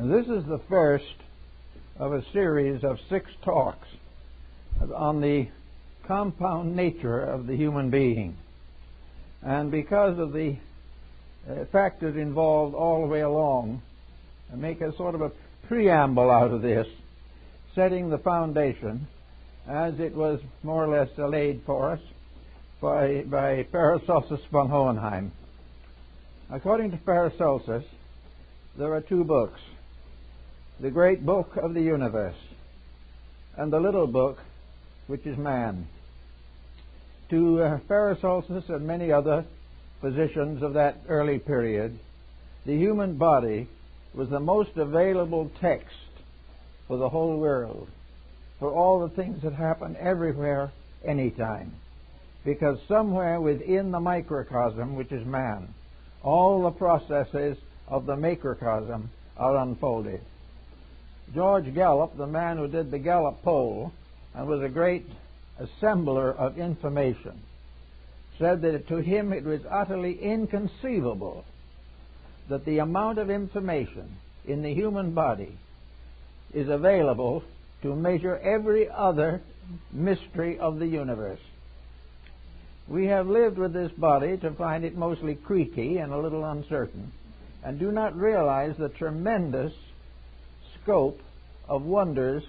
This is the first of a series of 6 talks on the compound nature of the human being. And because of the factors involved all the way along, I make a sort of a preamble out of this, setting the foundation as it was more or less laid for us by Paracelsus von Hohenheim. According to Paracelsus, there are 2 books: the great book of the universe and the little book, which is man. To Paracelsus and many other physicians of that early period, the human body was the most available text for the whole world, for all the things that happen everywhere, anytime. Because somewhere within the microcosm, which is man, all the processes of the macrocosm are unfolded. George Gallup, the man who did the Gallup poll and was a great assembler of information, said that to him it was utterly inconceivable that the amount of information in the human body is available to measure every other mystery of the universe. We have lived with this body to find it mostly creaky and a little uncertain, and do not realize the tremendous scope of wonders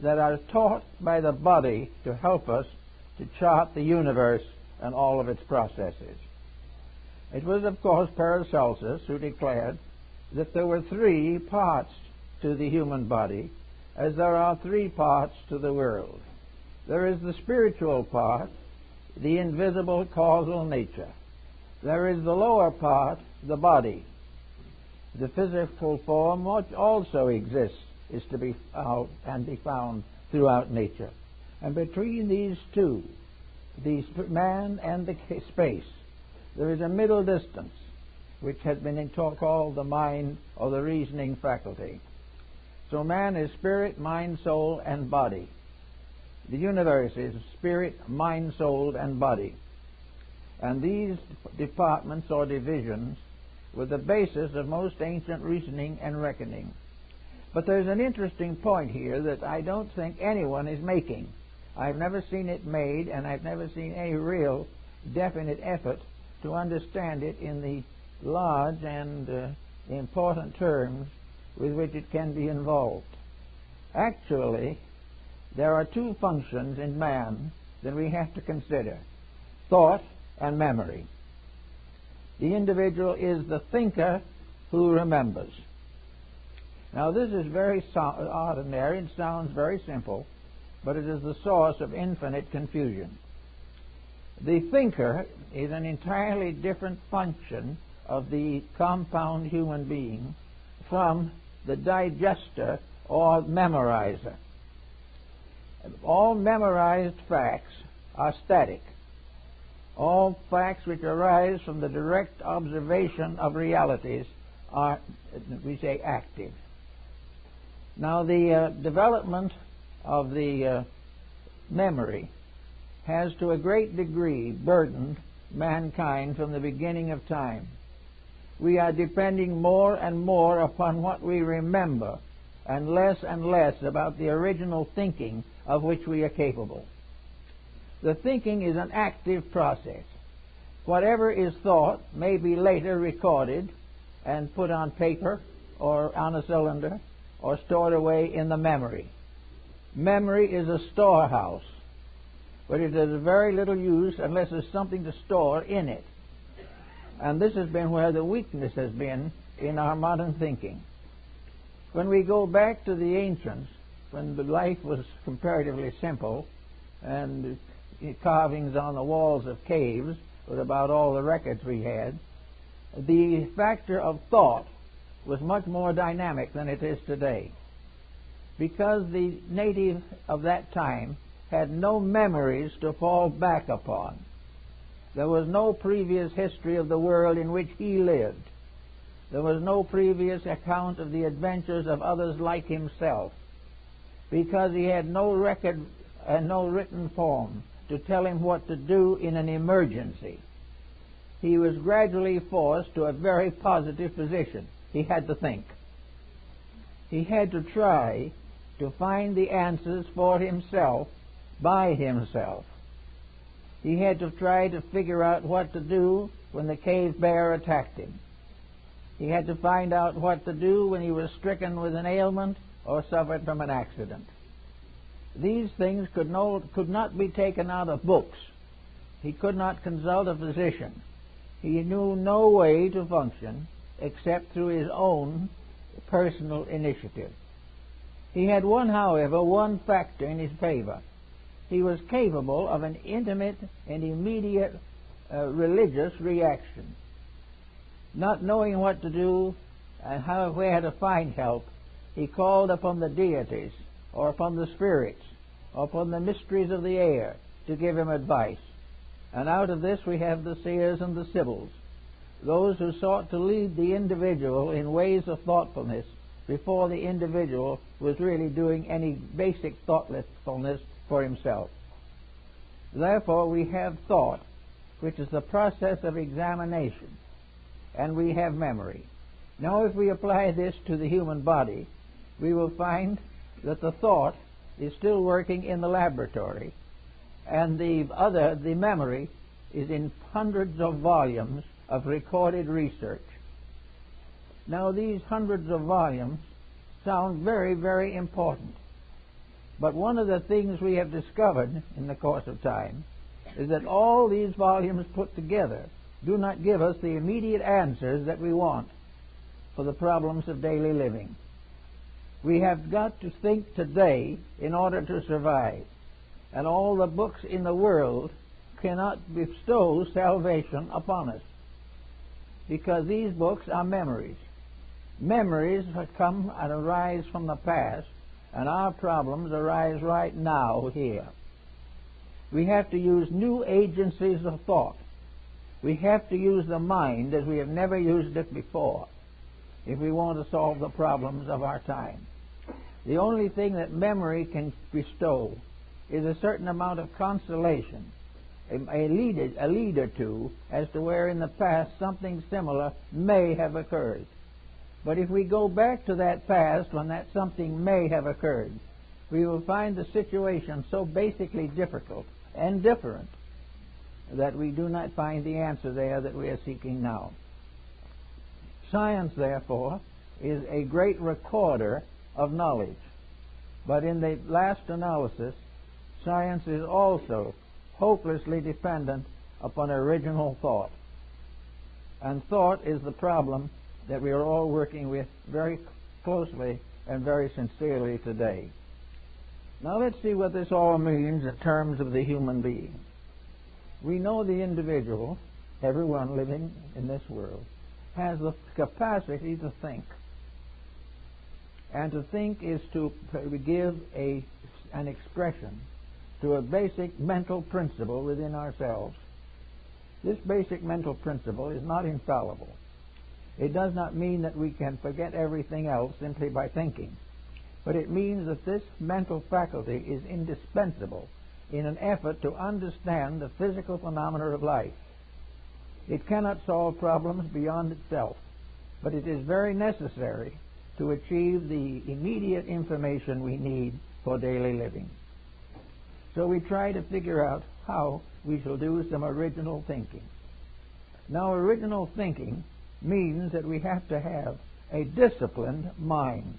that are taught by the body to help us to chart the universe and all of its processes. It was, of course, Paracelsus who declared that there were 3 parts to the human body, as there are 3 parts to the world. There is the spiritual part, the invisible causal nature. There is the lower part, the body. The physical form, which also exists, is to be out and be found throughout nature. And between these 2, the man and the space, there is a middle distance, which has been called the mind or the reasoning faculty. So man is spirit, mind, soul, and body. The universe is spirit, mind, soul, and body. And these departments or divisions were the basis of most ancient reasoning and reckoning. But there's an interesting point here that I don't think anyone is making. I've never seen it made, and I've never seen any real definite effort to understand it in the large and important terms with which it can be involved. Actually, there are 2 functions in man that we have to consider: thought and memory. The individual is the thinker who remembers. Now, this is very ordinary and sounds very simple, but it is the source of infinite confusion. The thinker is an entirely different function of the compound human being from the digester or memorizer. All memorized facts are static. All facts which arise from the direct observation of realities are, we say, active. Now, the development of the memory has to a great degree burdened mankind from the beginning of time. We are depending more and more upon what we remember and less about the original thinking of which we are capable. The thinking is an active process. Whatever is thought may be later recorded and put on paper or on a cylinder or stored away in the memory. Memory is a storehouse, but it is very little use unless there's something to store in it. And this has been where the weakness has been in our modern thinking. When we go back to the ancients, when the life was comparatively simple and carvings on the walls of caves was about all the records we had, the factor of thought was much more dynamic than it is today, because the native of that time had no memories to fall back upon. There was no previous history of the world in which he lived. There was no previous account of the adventures of others like himself, because he had no record and no written form to tell him what to do in an emergency. He was gradually forced to a very positive position. He had to think. He had to try to find the answers for himself by himself. He had to try to figure out what to do when the cave bear attacked him. He had to find out what to do when he was stricken with an ailment or suffered from an accident. These things could not be taken out of books. He could not consult a physician. He knew no way to function except through his own personal initiative. He had however, one factor in his favor. He was capable of an intimate and immediate religious reaction. Not knowing what to do and where to find help, he called upon the deities, or upon the spirits, or upon the mysteries of the air to give him advice. And out of this we have the seers and the sibyls, those who sought to lead the individual in ways of thoughtfulness before the individual was really doing any basic thoughtfulness for himself. Therefore we have thought, which is the process of examination, and we have memory. Now if we apply this to the human body, we will find that the thought is still working in the laboratory, and the memory is in hundreds of volumes of recorded research. Now these hundreds of volumes sound very, very important. But one of the things we have discovered in the course of time is that all these volumes put together do not give us the immediate answers that we want for the problems of daily living. We have got to think today in order to survive, and all the books in the world cannot bestow salvation upon us, because these books are memories. Memories that come and arise from the past, and our problems arise right now here. We have to use new agencies of thought. We have to use the mind as we have never used it before if we want to solve the problems of our time. The only thing that memory can bestow is a certain amount of consolation, a lead or two as to where in the past something similar may have occurred. But if we go back to that past when that something may have occurred, we will find the situation so basically difficult and different that we do not find the answer there that we are seeking now. Science, therefore, is a great recorder of knowledge. But in the last analysis, science is also hopelessly dependent upon original thought. And thought is the problem that we are all working with very closely and very sincerely today. Now let's see what this all means in terms of the human being. We know the individual, everyone living in this world, has the capacity to think. And to think is to give an expression to a basic mental principle within ourselves. This basic mental principle is not infallible. It does not mean that we can forget everything else simply by thinking, but it means that this mental faculty is indispensable in an effort to understand the physical phenomena of life. It cannot solve problems beyond itself, but it is very necessary to achieve the immediate information we need for daily living. So we try to figure out how we shall do some original thinking. Now, original thinking means that we have to have a disciplined mind.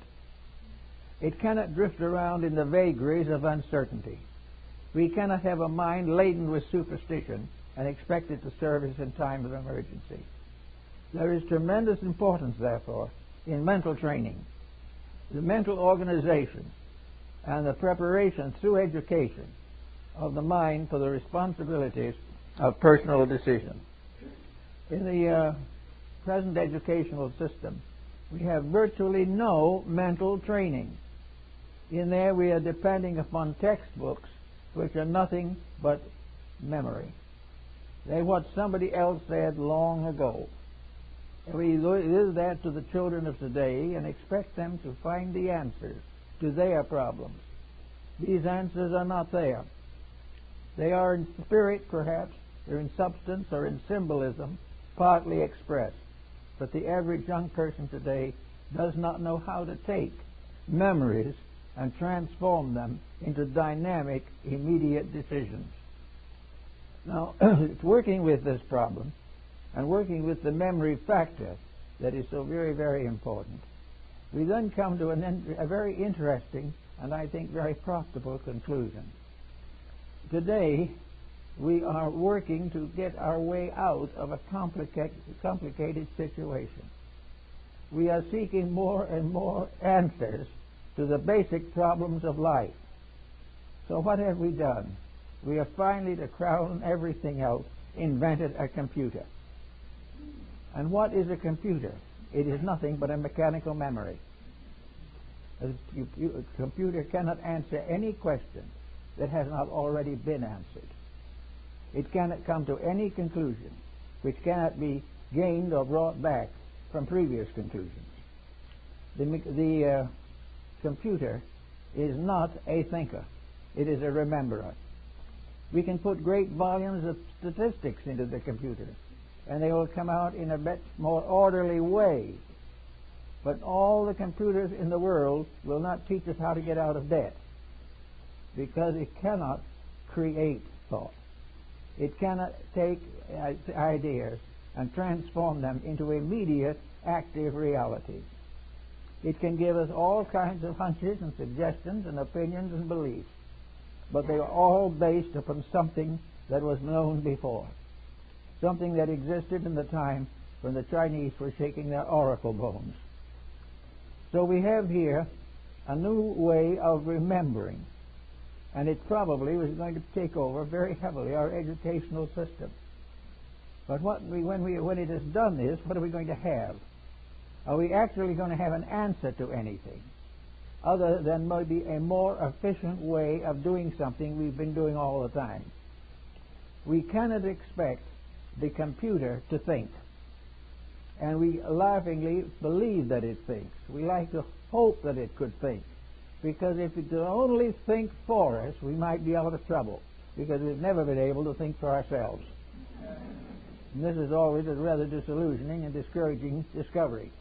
It cannot drift around in the vagaries of uncertainty. We cannot have a mind laden with superstition and expect it to serve us in time of emergency. There is tremendous importance, therefore, in mental training, the mental organization, and the preparation through education of the mind for the responsibilities of personal decision. In the present educational system, we have virtually no mental training. In there we are depending upon textbooks which are nothing but memory. They're what somebody else said long ago. We do that to the children of today and expect them to find the answers to their problems. These answers are not there. They are in spirit, perhaps, they're in substance or in symbolism, partly expressed. But the average young person today does not know how to take memories and transform them into dynamic, immediate decisions. Now, it's working with this problem and working with the memory factor that is so very, very important. We then come to a very interesting and I think very profitable conclusion. Today, we are working to get our way out of a complicated situation. We are seeking more and more answers to the basic problems of life. So what have we done? We have finally, to crown everything else, invented a computer. And what is a computer? It is nothing but a mechanical memory. A computer cannot answer any question that has not already been answered. It cannot come to any conclusion which cannot be gained or brought back from previous conclusions. The computer is not a thinker. It is a rememberer. We can put great volumes of statistics into the computer, and they will come out in a bit more orderly way. But all the computers in the world will not teach us how to get out of debt, because it cannot create thought. It cannot take ideas and transform them into immediate active realities. It can give us all kinds of hunches and suggestions and opinions and beliefs, but they are all based upon something that was known before, something that existed in the time when the Chinese were shaking their oracle bones. So we have here a new way of remembering, and it probably was going to take over very heavily our educational system. But when it has done this, what are we going to have? Are we actually going to have an answer to anything other than maybe a more efficient way of doing something we've been doing all the time? We cannot expect the computer to think, and we laughingly believe that it thinks. We like to hope that it could think, because if it could only think for us, we might be out of trouble, because we've never been able to think for ourselves. And this is always a rather disillusioning and discouraging discovery.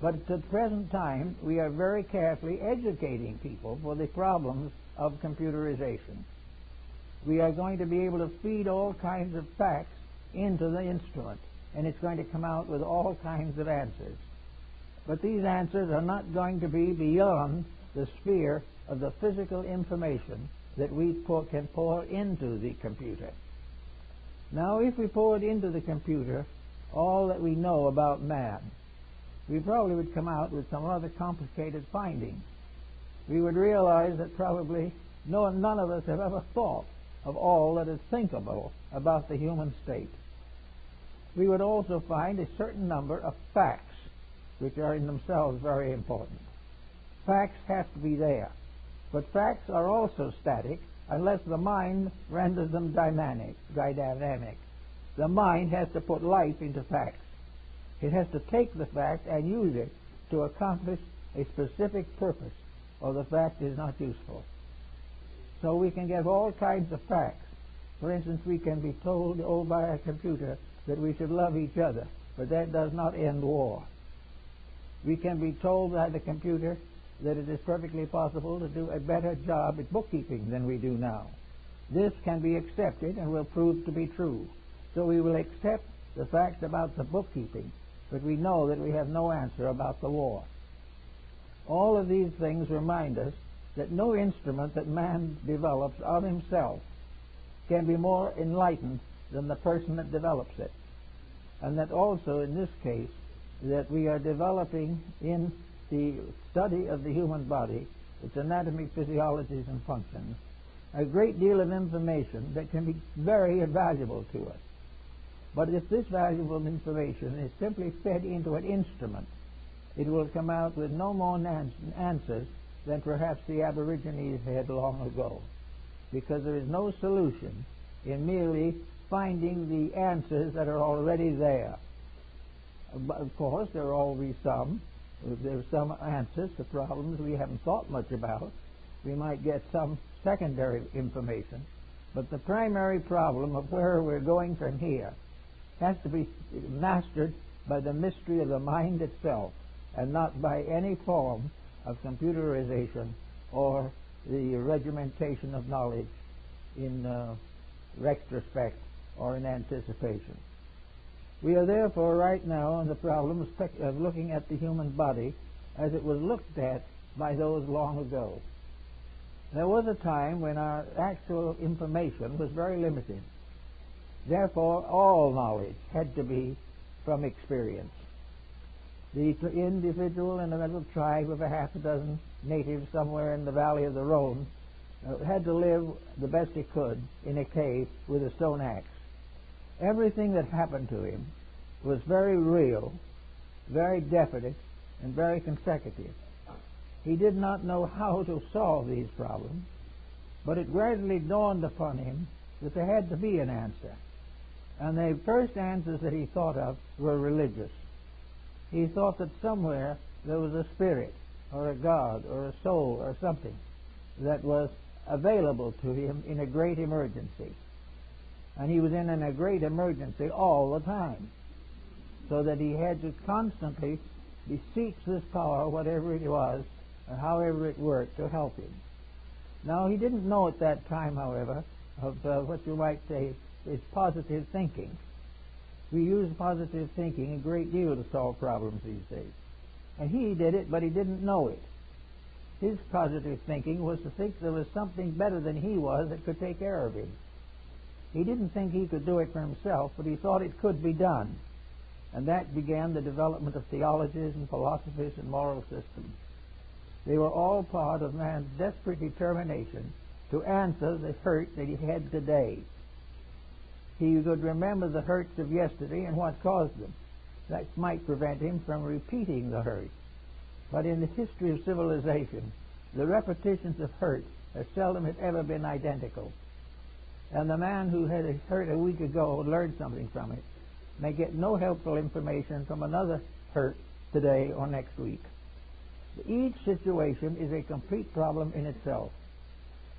But at the present time, we are very carefully educating people for the problems of computerization. We are going to be able to feed all kinds of facts into the instrument, and it's going to come out with all kinds of answers. But these answers are not going to be beyond the sphere of the physical information that we can pour into the computer. Now, if we poured into the computer all that we know about man, we probably would come out with some rather complicated findings. We would realize that probably none of us have ever thought of all that is thinkable about the human state. We would also find a certain number of facts, which are in themselves very important. Facts have to be there, but facts are also static unless the mind renders them dynamic. The mind has to put life into facts. It has to take the fact and use it to accomplish a specific purpose, or the fact is not useful. So we can get all kinds of facts. For instance, we can be told by a computer that we should love each other, but that does not end war. We can be told by the computer that it is perfectly possible to do a better job at bookkeeping than we do now. This can be accepted and will prove to be true. So we will accept the fact about the bookkeeping, but we know that we have no answer about the war. All of these things remind us that no instrument that man develops of himself can be more enlightened than the person that develops it. And that also in this case, that we are developing in the study of the human body, its anatomy, physiologies, and functions, a great deal of information that can be very valuable to us. But if this valuable information is simply fed into an instrument, it will come out with no more answers than perhaps the Aborigines had long ago, because there is no solution in merely finding the answers that are already there. Of course, there are always some answers to problems we haven't thought much about. We might get some secondary information, but the primary problem of where we're going from here has to be mastered by the mystery of the mind itself, and not by any form of computerization or the regimentation of knowledge in retrospect or in anticipation. We are therefore right now on the problem of looking at the human body as it was looked at by those long ago. There was a time when our actual information was very limited. Therefore, all knowledge had to be from experience. The individual in a little tribe of a half a dozen natives somewhere in the valley of the Rhone had to live the best he could in a cave with a stone axe. Everything that happened to him was very real, very definite, and very consecutive. He did not know how to solve these problems, but it gradually dawned upon him that there had to be an answer. And the first answers that he thought of were religious. He thought that somewhere there was a spirit or a God or a soul or something that was available to him in a great emergency. And he was in a great emergency all the time, so that he had to constantly beseech this power, whatever it was, and however it worked, to help him. Now, he didn't know at that time, however, of what you might say is positive thinking. We use positive thinking a great deal to solve problems these days. And he did it, but he didn't know it. His positive thinking was to think there was something better than he was that could take care of him. He didn't think he could do it for himself, but he thought it could be done. And that began the development of theologies and philosophies and moral systems. They were all part of man's desperate determination to answer the hurt that he had today. He could remember the hurts of yesterday and what caused them. That might prevent him from repeating the hurt. But in the history of civilization, the repetitions of hurt have seldom if ever been identical. And the man who had a hurt a week ago learned something from it may get no helpful information from another hurt today or next week. Each situation is a complete problem in itself.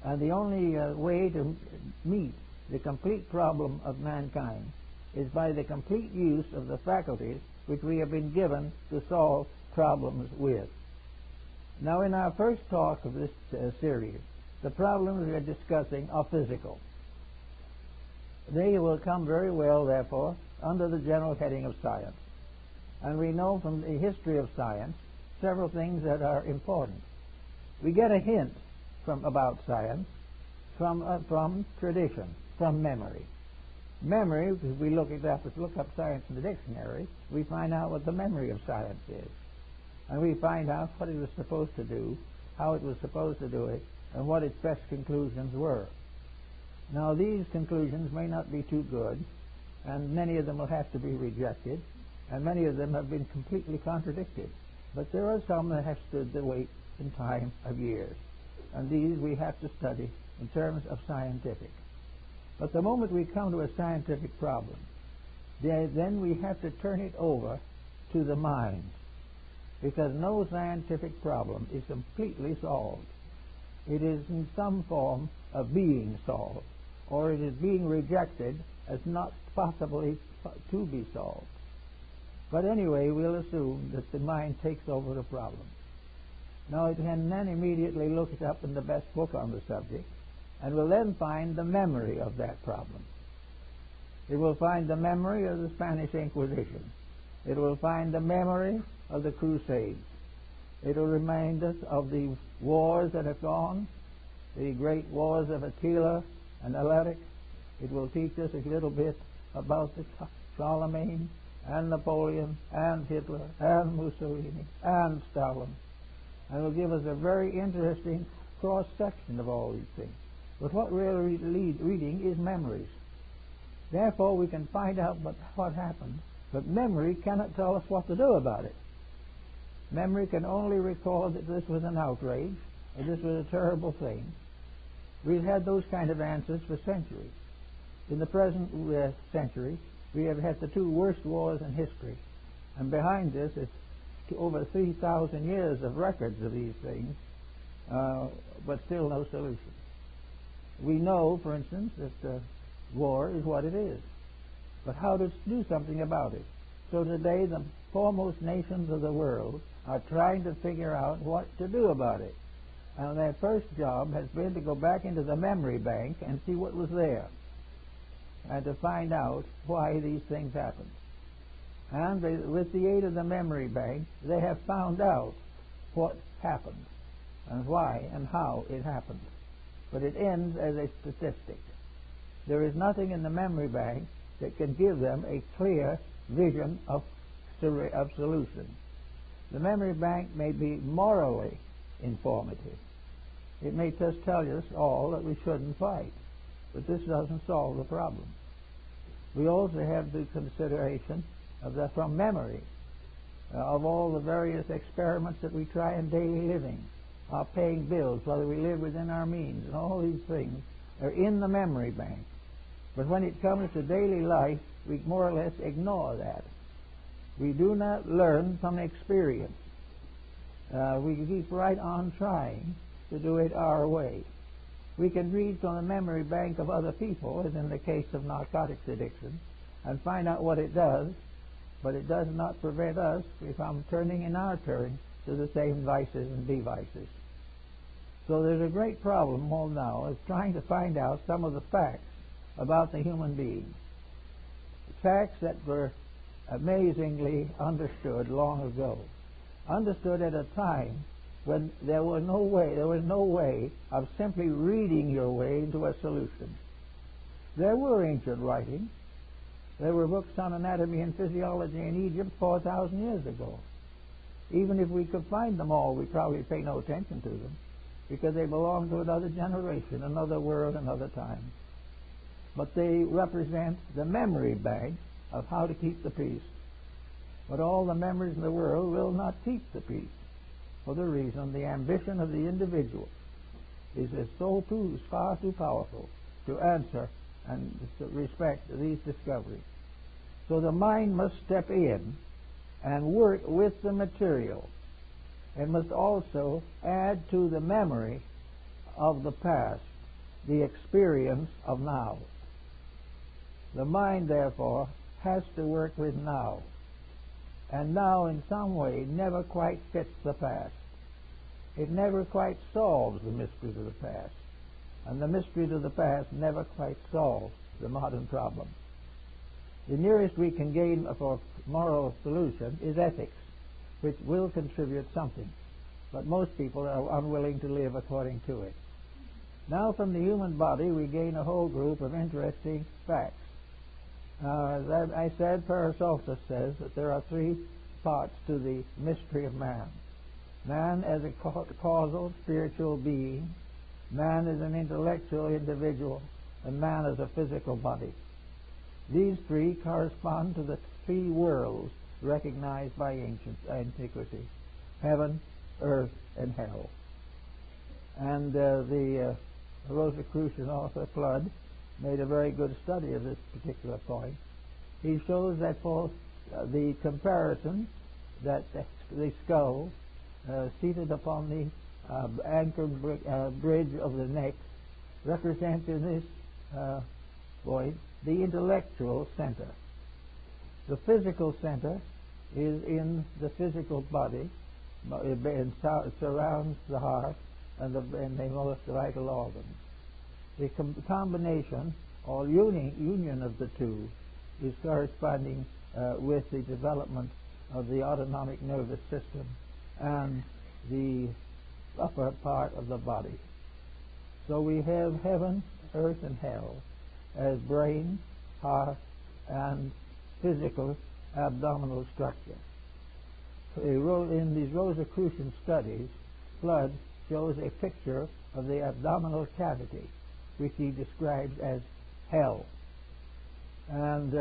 And the only way to meet the complete problem of mankind is by the complete use of the faculties which we have been given to solve problems with. Now, in our first talk of this series, the problems we are discussing are physical. They will come very well, therefore, under the general heading of science. And we know from the history of science several things that are important. We get a hint about science from tradition, from memory. Memory, if we look up science in the dictionary, we find out what the memory of science is. And we find out what it was supposed to do, how it was supposed to do it, and what its best conclusions were. Now, these conclusions may not be too good, and many of them will have to be rejected, and many of them have been completely contradicted. But there are some that have stood the weight in time of years, and these we have to study in terms of scientific. But the moment we come to a scientific problem, then we have to turn it over to the mind, because no scientific problem is completely solved. It is in some form of being solved, or it is being rejected as not possibly to be solved. But anyway, we'll assume that the mind takes over the problem. Now, it can then immediately look it up in the best book on the subject, and will then find the memory of that problem. It will find the memory of the Spanish Inquisition. It will find the memory of the Crusades. It will remind us of the wars that have gone, the great wars of Attila and Alaric. It will teach us a little bit about the Charlemagne and Napoleon and Hitler and Mussolini and Stalin. And will give us a very interesting cross-section of all these things. But what we're reading is memories. Therefore, we can find out what happened, but memory cannot tell us what to do about it. Memory can only recall that this was an outrage, or this was a terrible thing. We've had those kind of answers for centuries. In the present century, we have had the two worst wars in history, and behind this is over 3,000 years of records of these things, but still no solution. We know, for instance, that war is what it is, but how to do something about it. So today, the foremost nations of the world are trying to figure out what to do about it. And their first job has been to go back into the memory bank and see what was there, and to find out why these things happened. And with the aid of the memory bank, they have found out what happened, and why and how it happened. But it ends as a statistic. There is nothing in the memory bank that can give them a clear vision of solution. The memory bank may be morally informative. It may just tell us all that we shouldn't fight, but this doesn't solve the problem. We also have the consideration of that from memory, of all the various experiments that we try in daily living, of paying bills, whether we live within our means, and all these things are in the memory bank. But when it comes to daily life, we more or less ignore that. We do not learn from experience. We keep right on trying to do it our way. We can read from the memory bank of other people, as in the case of narcotics addiction, and find out what it does, but it does not prevent us from turning in our turn to the same vices and devices. So there's a great problem all now is trying to find out some of the facts about the human being. Facts that were amazingly understood long ago. Understood at a time when there was no way of simply reading your way into a solution. There were ancient writings. There were books on anatomy and physiology in Egypt 4,000 years ago. Even if we could find them all, we'd probably pay no attention to them, because they belong to another generation, another world, another time. But they represent the memory bank of how to keep the peace. But all the memories in the world will not keep the peace, for the reason the ambition of the individual is far too powerful to answer and to respect these discoveries. So the mind must step in and work with the material. It must also add to the memory of the past the experience of now. The mind, therefore, has to work with now. And now, in some way, never quite fits the past. It never quite solves the mysteries of the past. And the mysteries of the past never quite solve the modern problem. The nearest we can gain for moral solution is ethics, which will contribute something. But most people are unwilling to live according to it. Now, from the human body, we gain a whole group of interesting facts. As I said, Paracelsus says that there are three parts to the mystery of man. Man as a causal, spiritual being, man as an intellectual individual, and man as a physical body. These three correspond to the three worlds recognized by ancient antiquity: heaven, earth, and hell. And the Rosicrucian author Flood made a very good study of this particular point. He shows that for the comparison that the skull seated upon the anchor bridge of the neck represents in this point the intellectual center. The physical center is in the physical body. It surrounds the heart and the most vital organs. The combination or union of the two is corresponding with the development of the autonomic nervous system and the upper part of the body. So we have heaven, earth, and hell as brain, heart, and physical abdominal structure. In these Rosicrucian studies, Flood shows a picture of the abdominal cavity, which he describes as hell. And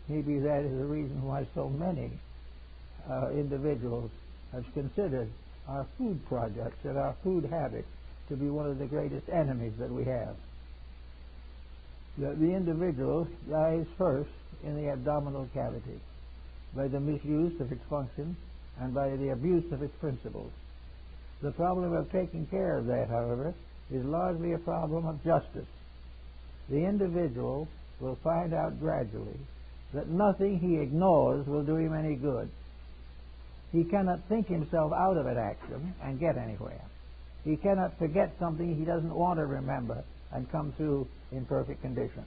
maybe that is the reason why so many individuals have considered our food projects and our food habits to be one of the greatest enemies that we have. The individual dies first in the abdominal cavity by the misuse of its function and by the abuse of its principles. The problem of taking care of that, however, is largely a problem of justice. The individual will find out gradually that nothing he ignores will do him any good. He cannot think himself out of an action and get anywhere. He cannot forget something he doesn't want to remember and come through in perfect condition.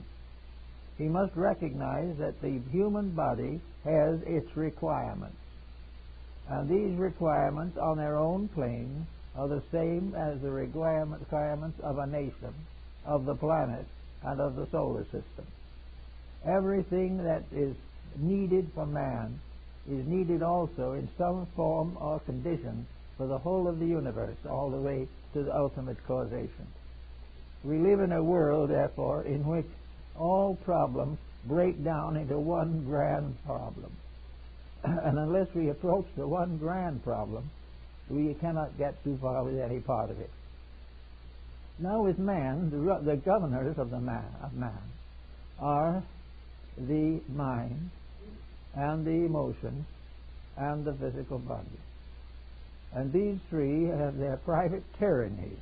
He must recognize that the human body has its requirements. And these requirements on their own plane are the same as the requirements of a nation, of the planet, and of the solar system. Everything that is needed for man is needed also in some form or condition for the whole of the universe, all the way to the ultimate causation. We live in a world, therefore, in which all problems break down into one grand problem. And unless we approach the one grand problem, we cannot get too far with any part of it. Now with man, the governors of man are the mind and the emotions and the physical body. And these three have their private tyrannies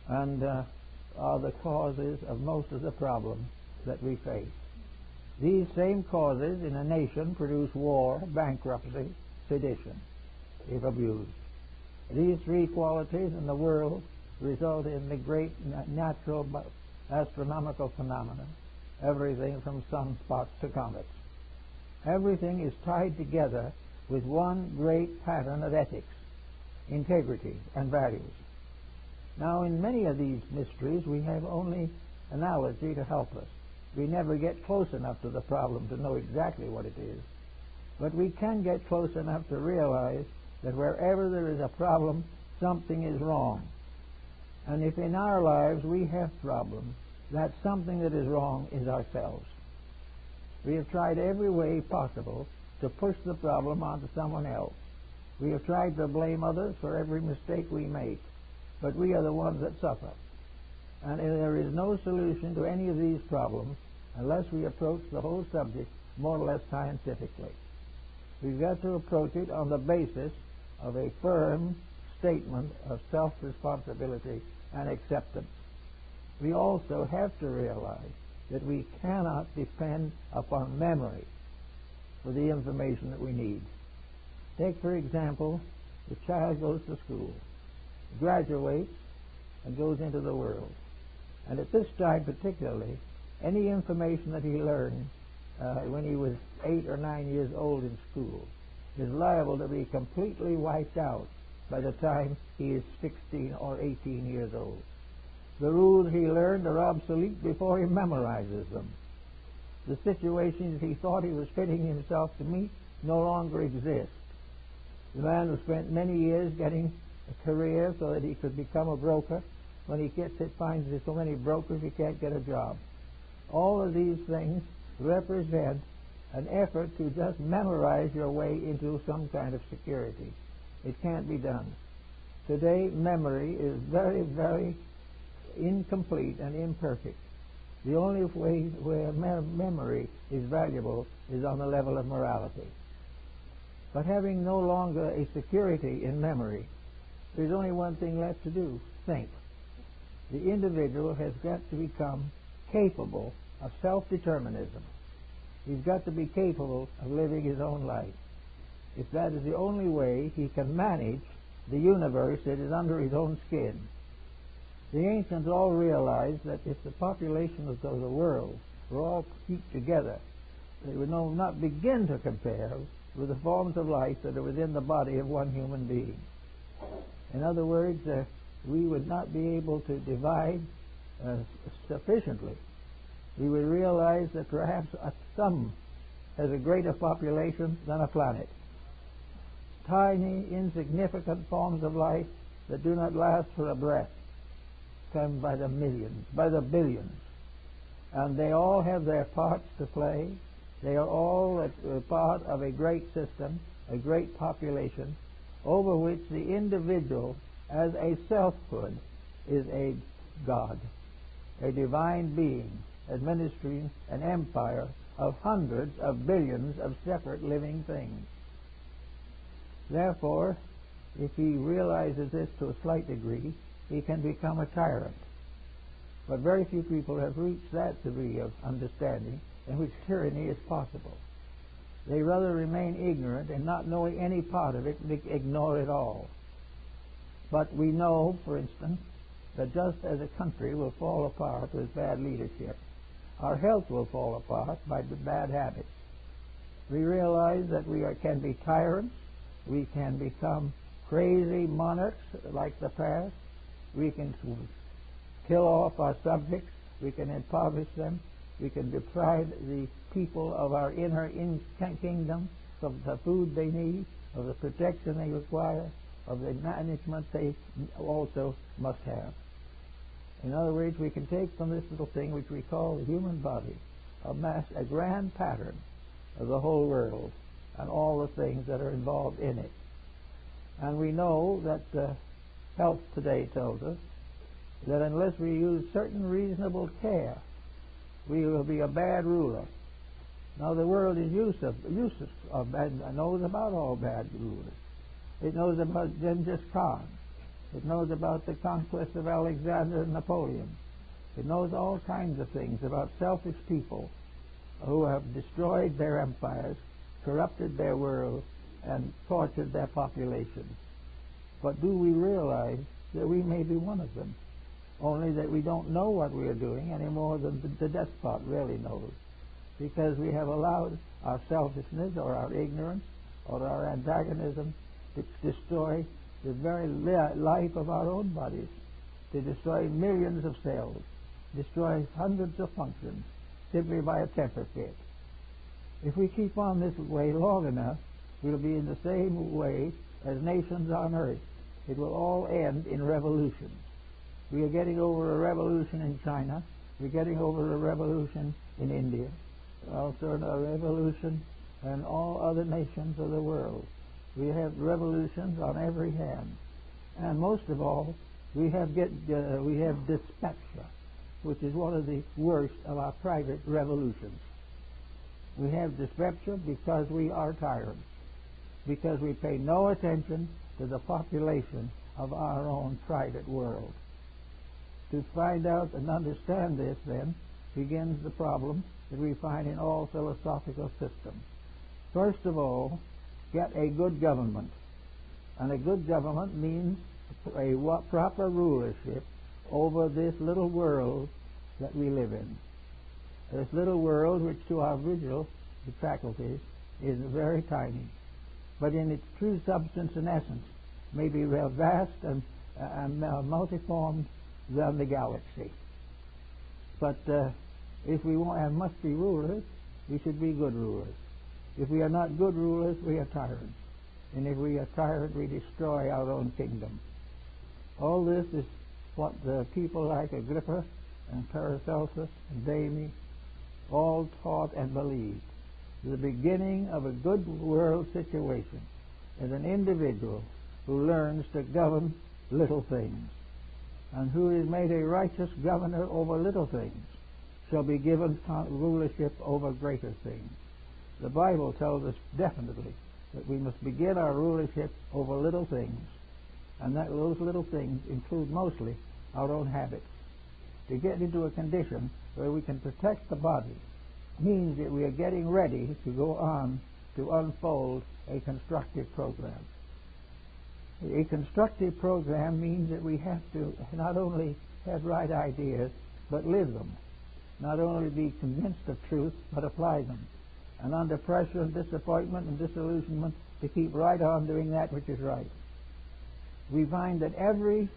and are the causes of most of the problems that we face. These same causes in a nation produce war, bankruptcy, sedition, if abused. These three qualities in the world result in the great natural astronomical phenomena, everything from sunspots to comets. Everything is tied together with one great pattern of ethics, integrity, and values. Now, in many of these mysteries, we have only analogy to help us. We never get close enough to the problem to know exactly what it is. But we can get close enough to realize that wherever there is a problem, something is wrong. And if in our lives we have problems, that something that is wrong is ourselves. We have tried every way possible to push the problem onto someone else. We have tried to blame others for every mistake we make, but we are the ones that suffer. And there is no solution to any of these problems unless we approach the whole subject more or less scientifically. We've got to approach it on the basis of a firm statement of self-responsibility and acceptance. We also have to realize that we cannot depend upon memory for the information that we need. Take, for example, the child goes to school, graduates, and goes into the world. And at this time particularly, any information that he learned when he was 8 or 9 years old in school is liable to be completely wiped out by the time he is 16 or 18 years old. The rules he learned are obsolete before he memorizes them. The situations he thought he was fitting himself to meet no longer exist. The man who spent many years getting a career so that he could become a broker, when he finds there's so many brokers he can't get a job. All of these things represent an effort to just memorize your way into some kind of security. It can't be done. Today, memory is very, very incomplete and imperfect. The only way where memory is valuable is on the level of morality. But having no longer a security in memory, there's only one thing left to do: think. The individual has got to become capable of self-determinism. He's got to be capable of living his own life. If that is the only way he can manage the universe that is under his own skin. The ancients all realized that if the population of the world were all heaped together, they would not begin to compare with the forms of life that are within the body of one human being. In other words, we would not be able to divide sufficiently. We would realize that perhaps a thumb has a greater population than a planet. Tiny, insignificant forms of life that do not last for a breath come by the millions, by the billions. And they all have their parts to play. They are all a part of a great system, a great population, over which the individual as a selfhood is a god, a divine being, administering an empire of hundreds of billions of separate living things. Therefore, if he realizes this to a slight degree, he can become a tyrant. But very few people have reached that degree of understanding in which tyranny is possible. They rather remain ignorant and not knowing any part of it, ignore it all. But we know, for instance, that just as a country will fall apart with bad leadership, our health will fall apart by the bad habits. We realize that we can be tyrants, we can become crazy monarchs like the past, we can kill off our subjects, we can impoverish them, we can deprive the people of our inner kingdom of the food they need, of the protection they require, of the management they also must have. In other words, we can take from this little thing which we call the human body a grand pattern of the whole world and all the things that are involved in it. And we know that health today tells us that unless we use certain reasonable care, we will be a bad ruler. Now the world is useless and knows about all bad rulers. It knows about Genghis Khan. It knows about the conquest of Alexander and Napoleon. It knows all kinds of things about selfish people who have destroyed their empires, corrupted their world, and tortured their population. But do we realize that we may be one of them? Only that we don't know what we are doing any more than the despot really knows, because we have allowed our selfishness or our ignorance or our antagonism to destroy the very life of our own bodies, to destroy millions of cells, destroy hundreds of functions simply by a temper fit. If we keep on this way long enough, we'll be in the same way as nations on earth. It will all end in revolutions. We are getting over a revolution in China. We're getting over a revolution in India. Also a revolution in all other nations of the world. We have revolutions on every hand. And most of all, we have dyspepsia, which is one of the worst of our private revolutions. We have dyspepsia because we are tyrants, because we pay no attention to the population of our own private world. To find out and understand this, then, begins the problem that we find in all philosophical systems. First of all, get a good government. And a good government means a proper rulership over this little world that we live in. This little world, which to our visual faculties is very tiny, but in its true substance and essence may be real vast and multiform than the galaxy. But if we must be rulers, we should be good rulers. If we are not good rulers, we are tyrants. And if we are tyrants, we destroy our own kingdom. All this is what the people like Agrippa and Paracelsus and Davy all taught and believed. The beginning of a good world situation is an individual who learns to govern little things, and who is made a righteous governor over little things shall be given rulership over greater things. The Bible tells us definitely that we must begin our rulership over little things, and that those little things include mostly our own habits. To get into a condition where we can protect the body means that we are getting ready to go on to unfold a constructive program. A constructive program means that we have to not only have right ideas, but live them. Not only be convinced of truth, but apply them. And under pressure and disappointment and disillusionment, to keep right on doing that which is right. We find that every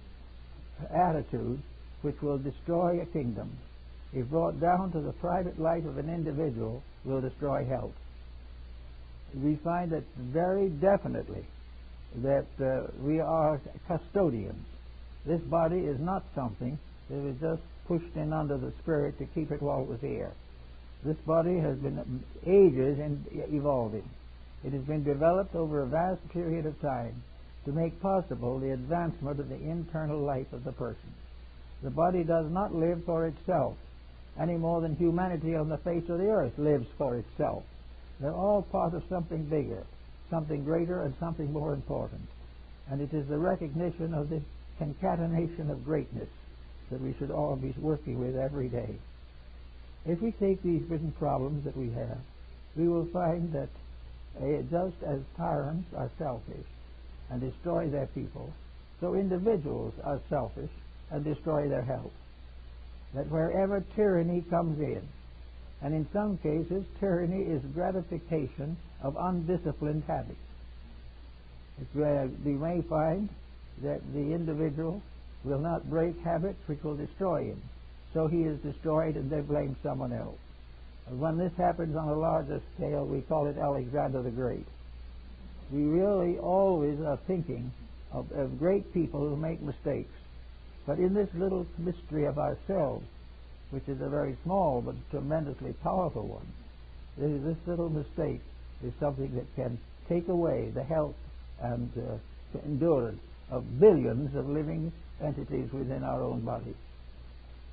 attitude which will destroy a kingdom, if brought down to the private life of an individual, will destroy health. We find that very definitely that we are custodians. This body is not something that was just pushed in under the Spirit to keep it while it was here. This body has been ages in evolving. It has been developed over a vast period of time to make possible the advancement of the internal life of the person. The body does not live for itself any more than humanity on the face of the earth lives for itself. They're all part of something bigger, something greater, and something more important. And it is the recognition of the concatenation of greatness that we should all be working with every day. If we take these different problems that we have, we will find that just as tyrants are selfish and destroy their people, so individuals are selfish and destroy their health. That wherever tyranny comes in, and in some cases tyranny is gratification of undisciplined habits. We may find that the individual will not break habits which will destroy him, so he is destroyed and they blame someone else. And when this happens on a larger scale, we call it Alexander the Great. We really always are thinking of great people who make mistakes. But in this little mystery of ourselves, which is a very small but tremendously powerful one, this little mistake is something that can take away the health and endurance of billions of living entities within our own body.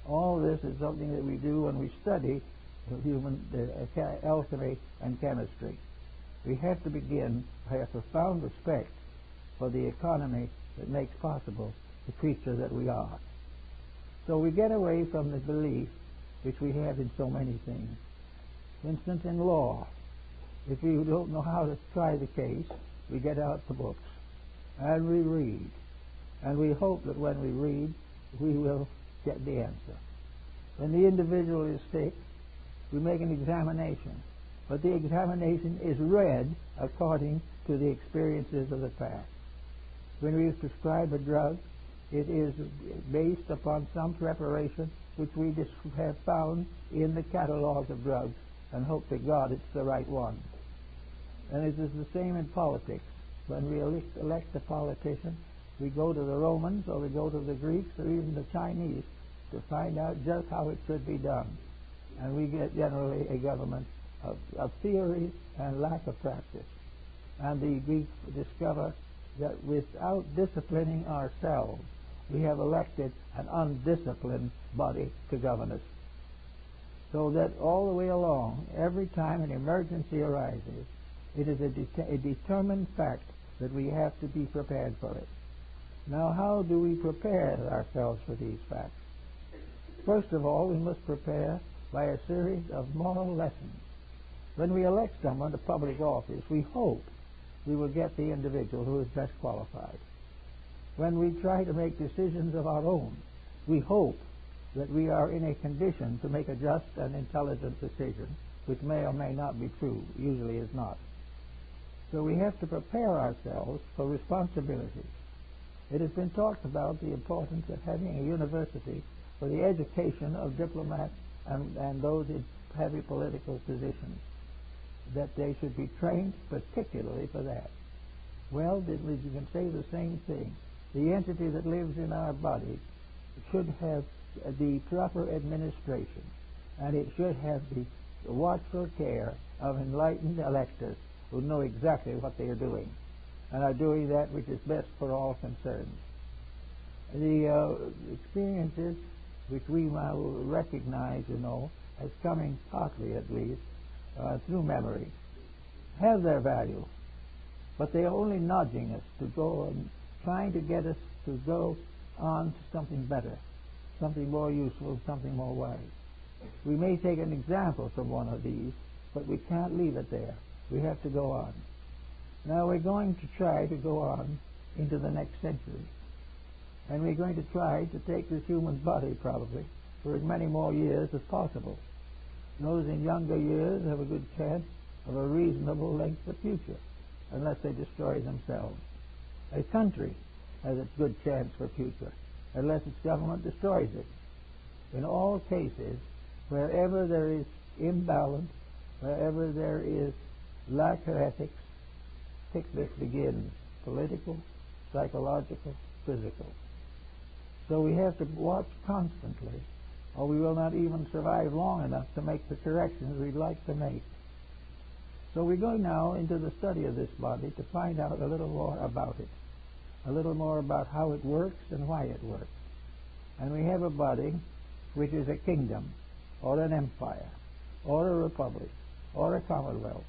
All this is something that we do when we study human alchemy and chemistry. We have to begin by a profound respect for the economy that makes possible the creature that we are. So we get away from the belief which we have in so many things. For instance, in law, if we don't know how to try the case, we get out the books and we read. And we hope that when we read, we will get the answer. When the individual is sick, we make an examination. But the examination is read according to the experiences of the past. When we prescribe a drug, it is based upon some preparation which we have found in the catalog of drugs and hope to God it's the right one. And it is the same in politics. When we elect a politician, we go to the Romans or we go to the Greeks or even the Chinese to find out just how it should be done. And we get generally a government of theory and lack of practice. And we discover that without disciplining ourselves, we have elected an undisciplined body to govern us. So that all the way along, every time an emergency arises, it is a determined fact that we have to be prepared for it. Now, how do we prepare ourselves for these facts? First of all, we must prepare by a series of moral lessons. When we elect someone to public office, we hope we will get the individual who is best qualified. When we try to make decisions of our own, we hope that we are in a condition to make a just and intelligent decision, which may or may not be true, usually is not. So we have to prepare ourselves for responsibility. It has been talked about the importance of having a university for the education of diplomats and those in heavy political positions, that they should be trained particularly for that. Well, you can say the same thing. The entity that lives in our body should have the proper administration, and it should have the watchful care of enlightened electors who know exactly what they are doing and are doing that which is best for all concerned. The experiences which we now recognize, as coming partly at least through memory, have their value, but they are only nudging us to go and trying to get us to go on to something better, something more useful, something more wise. We may take an example from one of these, but we can't leave it there. We have to go on. Now we're going to try to go on into the next century. And we're going to try to take this human body probably for as many more years as possible. Those in younger years have a good chance of a reasonable length of future, unless they destroy themselves. A country has a good chance for future, unless its government destroys it. In all cases, wherever there is imbalance, wherever there is lack of ethics, sickness begins, political, psychological, physical. So we have to watch constantly, or we will not even survive long enough to make the corrections we'd like to make. So we're going now into the study of this body to find out a little more about it, a little more about how it works and why it works. And we have a body which is a kingdom, or an empire, or a republic, or a commonwealth,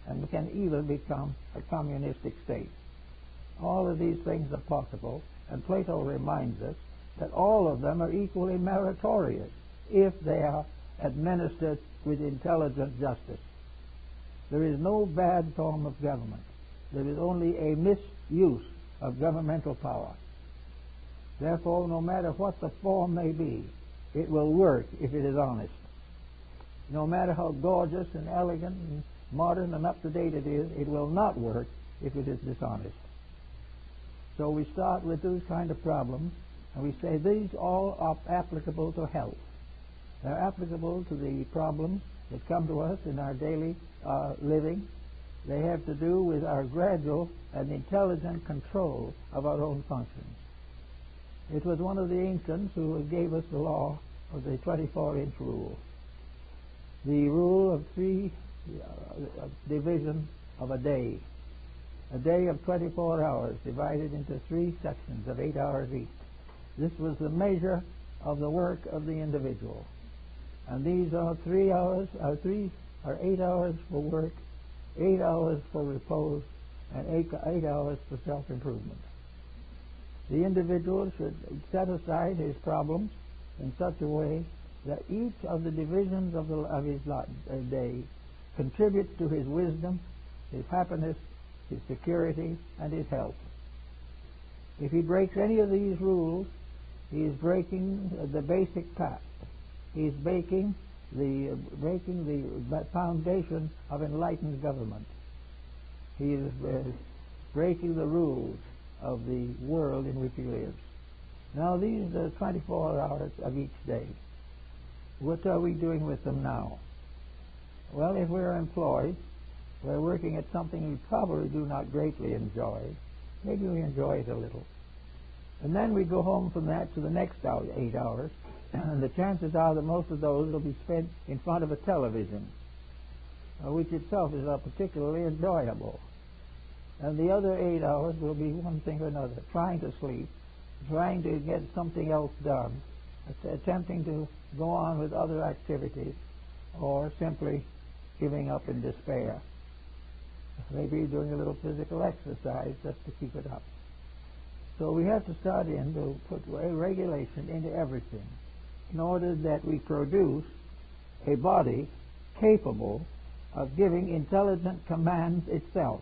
and can even become a communistic state. All of these things are possible, and Plato reminds us that all of them are equally meritorious if they are administered with intelligent justice. There is no bad form of government. There is only a misuse of governmental power. Therefore, no matter what the form may be, it will work if it is honest. No matter how gorgeous and elegant and modern and up-to-date it is, it will not work if it is dishonest. So we start with those kind of problems, and we say these all are applicable to health. They're applicable to the problems that come to us in our daily living. They have to do with our gradual and intelligent control of our own functions. It was one of the ancients who gave us the law of the 24-inch rule. The rule of three division of a day. A day of 24 hours divided into three sections of 8 hours each. This was the measure of the work of the individual. And these are 8 hours for work, 8 hours for repose, and 8 hours for self-improvement. The individual should set aside his problems in such a way that each of the divisions of his day contributes to his wisdom, his happiness, his security, and his health. If he breaks any of these rules, he is breaking the basic path. He is breaking the foundation of enlightened government. He is breaking the rules of the world in which he lives. Now, these are 24 hours of each day. What are we doing with them now? Well, if we're employed, we're working at something we probably do not greatly enjoy. Maybe we enjoy it a little. And then we go home from that to the next 8 hours, and the chances are that most of those will be spent in front of a television, which itself is not particularly enjoyable. And the other 8 hours will be one thing or another, trying to sleep, trying to get something else done, attempting to go on with other activities, or simply giving up in despair. Maybe doing a little physical exercise just to keep it up. So we have to start in to put a regulation into everything in order that we produce a body capable of giving intelligent commands itself.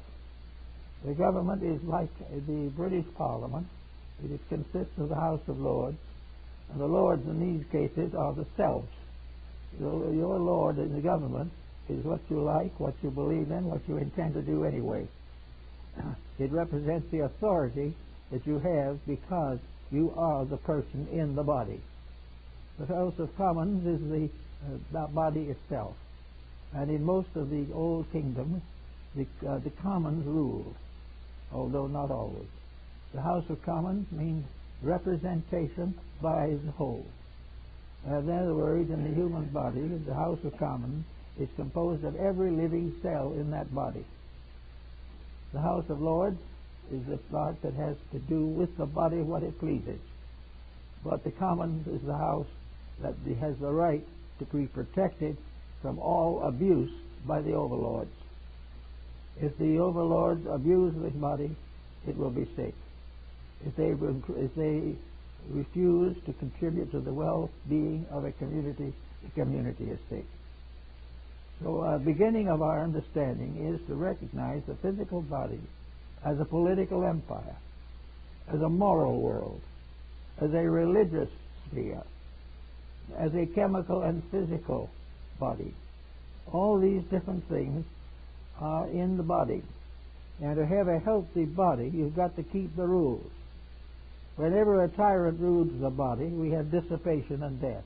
The government is like the British Parliament. It consists of the House of Lords, and the Lords in these cases are the selves. Your Lord in the government is what you like, what you believe in, what you intend to do anyway. It represents the authority that you have because you are the person in the body. The House of Commons is the body itself. And in most of the old kingdoms, the Commons ruled, although not always. The House of Commons means representation by the whole. In other words, in the human body, the House of Commons is composed of every living cell in that body. The House of Lords is the part that has to do with the body what it pleases. But the Commons is the house that has the right to be protected from all abuse by the overlords. If the overlords abuse this body, it will be sick. If they refuse to contribute to the well-being of a community, the community is sick. So a beginning of our understanding is to recognize the physical body as a political empire, as a moral world, as a religious sphere, as a chemical and physical body. All these different things are in the body. And to have a healthy body, you've got to keep the rules. Whenever a tyrant rules the body, we have dissipation and death.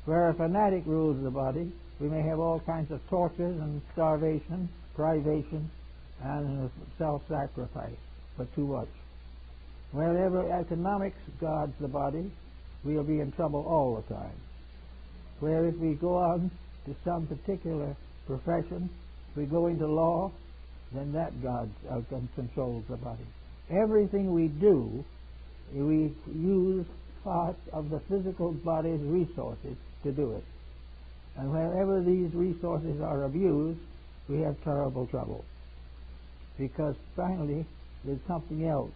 Where a fanatic rules the body, we may have all kinds of tortures and starvation, privation, and self-sacrifice, but too much. Wherever economics guards the body, we'll be in trouble all the time. Where if we go on to some particular profession, we go into law, then that guards and controls the body. Everything we do, we use parts of the physical body's resources to do it. And wherever these resources are abused, we have terrible trouble. Because finally, there's something else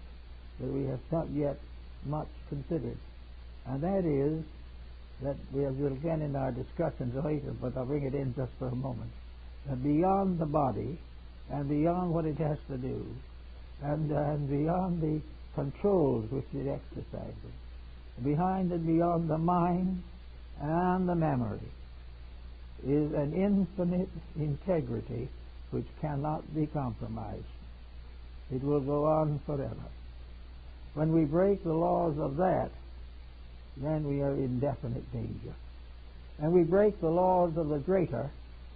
that we have not yet much considered. And that is that we'll get in our discussions later, but I'll bring it in just for a moment. beyond the body and beyond what it has to do and beyond the controls which it exercises, behind and beyond the mind and the memory, is an infinite integrity which cannot be compromised. It will go on forever. When we break the laws of that, then we are in definite danger. And we break the laws of the greater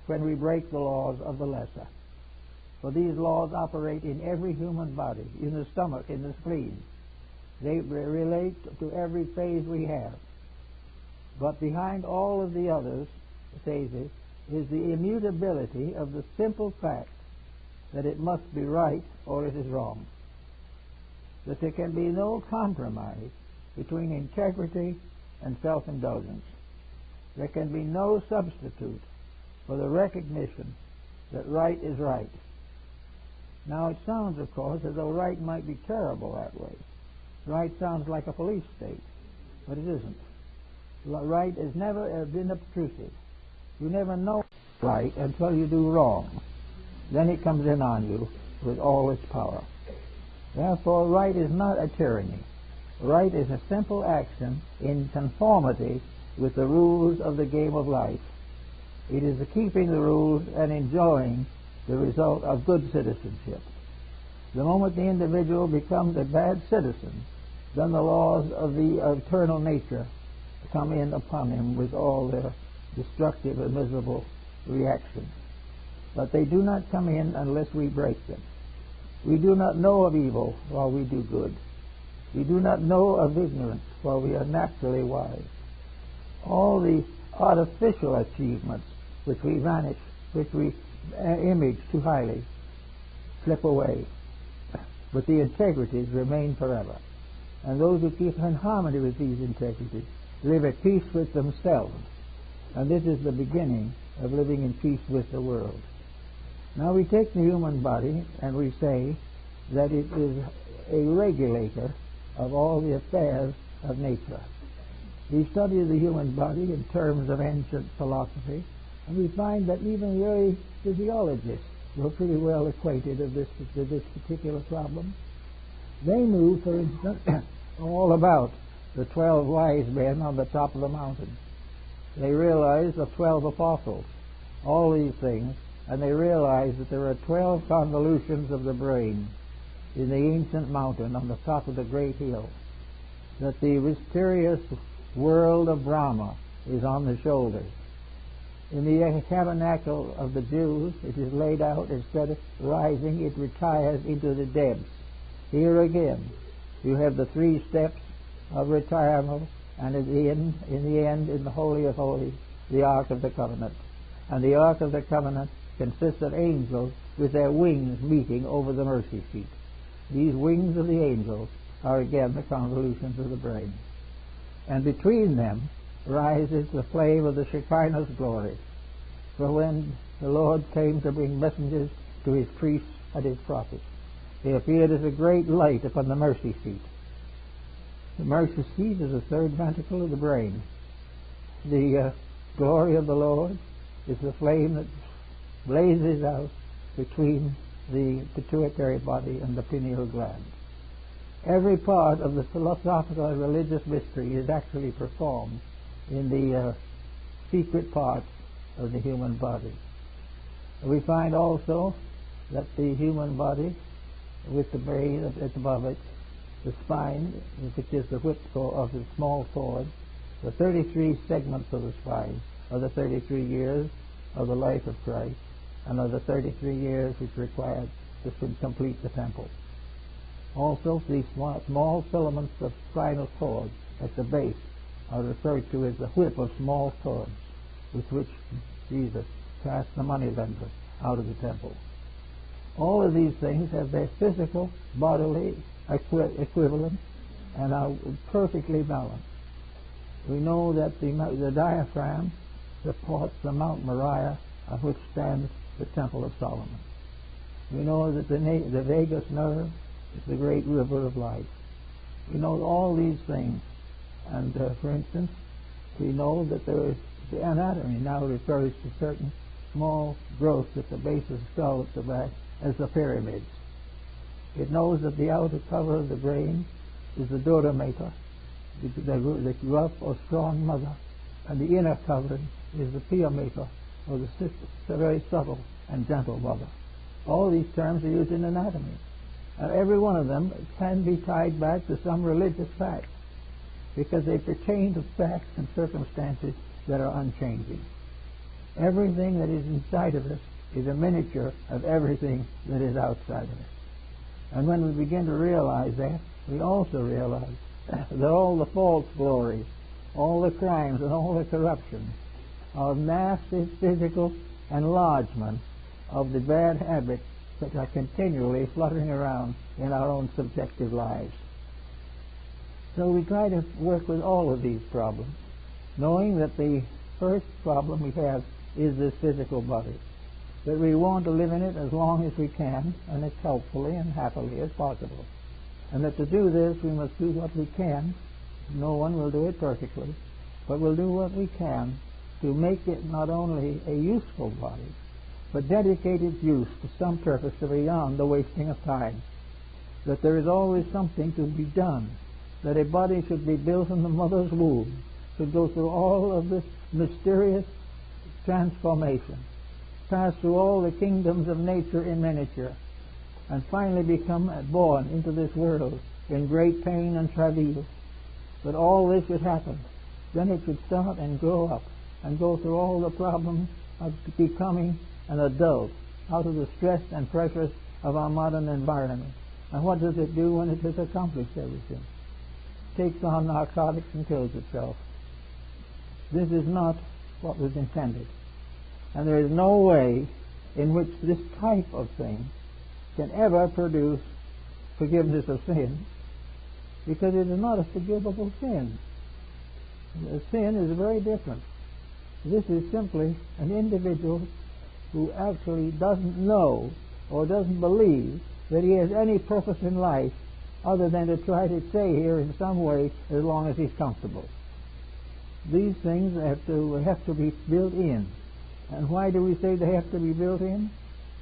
when we break the laws of the lesser. For these laws operate in every human body, in the stomach, in the spleen. They relate to every phase we have. But behind all of the others phases is the immutability of the simple fact that it must be right or it is wrong. That there can be no compromise between integrity and self-indulgence. There can be no substitute for the recognition that right is right. Now it sounds, of course, as though right might be terrible that way. Right sounds like a police state, but it isn't. Right has never been obtrusive. You never know right until you do wrong. Then it comes in on you with all its power. Therefore, right is not a tyranny. Right is a simple action in conformity with the rules of the game of life. It is the keeping the rules and enjoying the result of good citizenship. The moment the individual becomes a bad citizen, then the laws of the eternal nature come in upon him with all their destructive and miserable reactions. But they do not come in unless we break them. We do not know of evil while we do good. We do not know of ignorance while we are naturally wise. All the artificial achievements which we vanish, which we image too highly, slip away. But the integrities remain forever. And those who keep in harmony with these integrities live at peace with themselves. And this is the beginning of living in peace with the world. Now we take the human body and we say that it is a regulator of all the affairs of nature. We study the human body in terms of ancient philosophy, and we find that even the early physiologists were pretty well acquainted with this particular problem. They knew, for instance, all about the 12 wise men on the top of the mountain. They realized the 12 apostles, all these things, and they realized that there are 12 convolutions of the brain in the ancient mountain on the top of the great hill, that the mysterious world of Brahma is on the shoulders. In the tabernacle of the Jews, it is laid out, instead of rising, it retires into the depths. Here again, you have the 3 steps of retirement, and in the end, in the Holy of Holies, the Ark of the Covenant. And the Ark of the Covenant consists of angels with their wings meeting over the mercy seat. These wings of the angels are again the convolutions of the brain. And between them rises the flame of the Shekinah's glory. For when the Lord came to bring messengers to his priests and his prophets, they appeared as a great light upon the mercy seat. The mercy seat is the 3rd ventricle of the brain. The glory of the Lord is the flame that blazes out between the pituitary body and the pineal gland. Every part of the philosophical and religious mystery is actually performed in the secret parts of the human body. We find also that the human body, with the brain above it, the spine, which is the whipsaw of the small cord, the 33 segments of the spine are the 33 years of the life of Christ, and are the 33 years which required to complete the temple. Also, these small filaments of spinal cord at the base are referred to as the whip of small cords, with which Jesus cast the moneylender out of the temple. All of these things have their physical, bodily equivalent and are perfectly balanced. We know that the diaphragm supports the Mount Moriah on which stands the Temple of Solomon. We know that the vagus nerve is the great river of life. We know all these things. And, for instance, we know that there is the anatomy now refers to certain small growths at the base of the skull at the back as the pyramids. It knows that the outer cover of the brain is the dura mater, the rough or strong mother, and the inner covering is the pia mater, or the very subtle and gentle mother. All these terms are used in anatomy. Every one of them can be tied back to some religious fact, because they pertain to facts and circumstances that are unchanging. Everything that is inside of us is a miniature of everything that is outside of us. And when we begin to realize that, we also realize that all the false glories, all the crimes and all the corruption are massive physical enlargements of the bad habits that are continually fluttering around in our own subjective lives. So we try to work with all of these problems, knowing that the first problem we have is this physical body, that we want to live in it as long as we can and as helpfully and happily as possible, and that to do this we must do what we can. No one will do it perfectly, but we'll do what we can to make it not only a useful body, but dedicate its use to some purpose beyond the wasting of time. That there is always something to be done, that a body should be built in the mother's womb, should go through all of this mysterious transformation, pass through all the kingdoms of nature in miniature, and finally become born into this world in great pain and travail. But all this should happen. Then it should start and grow up and go through all the problems of becoming an adult out of the stress and pressures of our modern environment. And what does it do when it has accomplished everything? It takes on narcotics and kills itself. This is not what was intended. And there is no way in which this type of thing can ever produce forgiveness of sin, because it is not a forgivable sin. Sin is very different. This is simply an individual who actually doesn't know or doesn't believe that he has any purpose in life other than to try to stay here in some way as long as he's comfortable. These things have to be built in. And why do we say they have to be built in?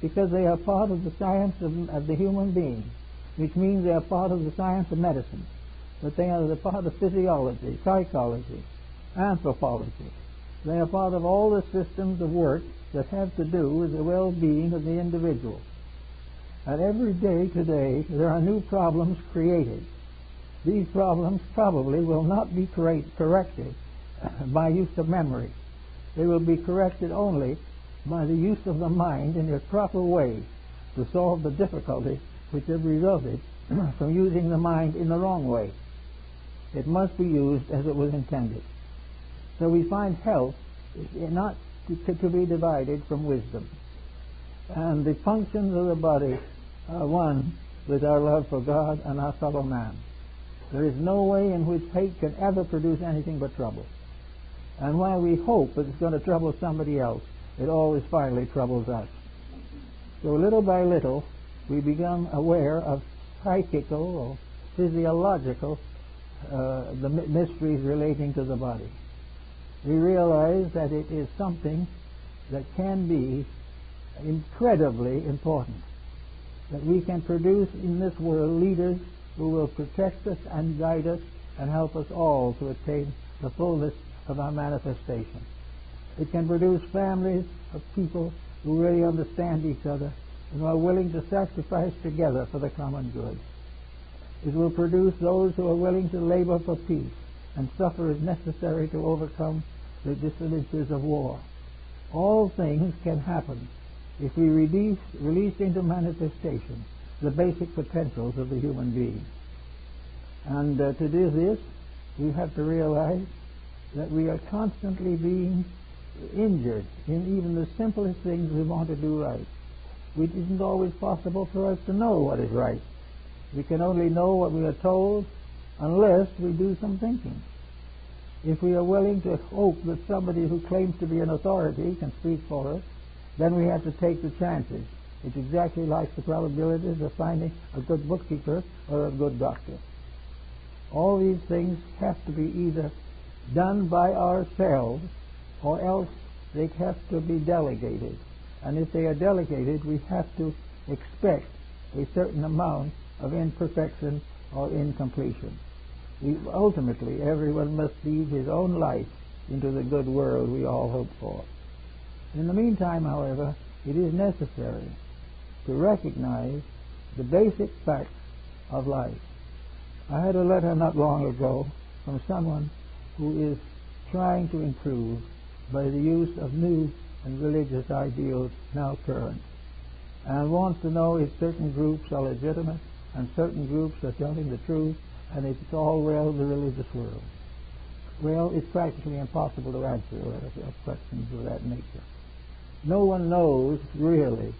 Because they are part of the science of the human being, which means they are part of the science of medicine, but they are the part of physiology, psychology, anthropology. They are part of all the systems of work that have to do with the well-being of the individual. And every day today there are new problems created. These problems probably will not be corrected by use of memory. They will be corrected only by the use of the mind in a proper way to solve the difficulties which have resulted from using the mind in the wrong way. It must be used as it was intended. So we find health not to be divided from wisdom. And the functions of the body are one with our love for God and our fellow man. There is no way in which hate can ever produce anything but trouble. And while we hope that it's going to trouble somebody else, it always finally troubles us. So little by little, we become aware of psychical or physiological the mysteries relating to the body. We realize that it is something that can be incredibly important, that we can produce in this world leaders who will protect us and guide us and help us all to attain the fullness of our manifestation. It can produce families of people who really understand each other and are willing to sacrifice together for the common good. It will produce those who are willing to labor for peace and suffer as necessary to overcome the dissonances of war. All things can happen if we release into manifestation the basic potentials of the human being. And to do this, we have to realize that we are constantly being injured in even the simplest things we want to do right. It isn't always possible for us to know what is right. We can only know what we are told unless we do some thinking. If we are willing to hope that somebody who claims to be an authority can speak for us, then we have to take the chances. It's exactly like the probabilities of finding a good bookkeeper or a good doctor. All these things have to be either done by ourselves or else they have to be delegated. And if they are delegated, we have to expect a certain amount of imperfection or incompletion. Ultimately, everyone must lead his own life into the good world we all hope for. In the meantime, however, it is necessary to recognize the basic facts of life. I had a letter not long ago from someone who is trying to improve by the use of new and religious ideals now current, and wants to know if certain groups are legitimate and certain groups are telling the truth, and if it's all well in the religious world. Well, it's practically impossible to answer questions of that nature. No one knows really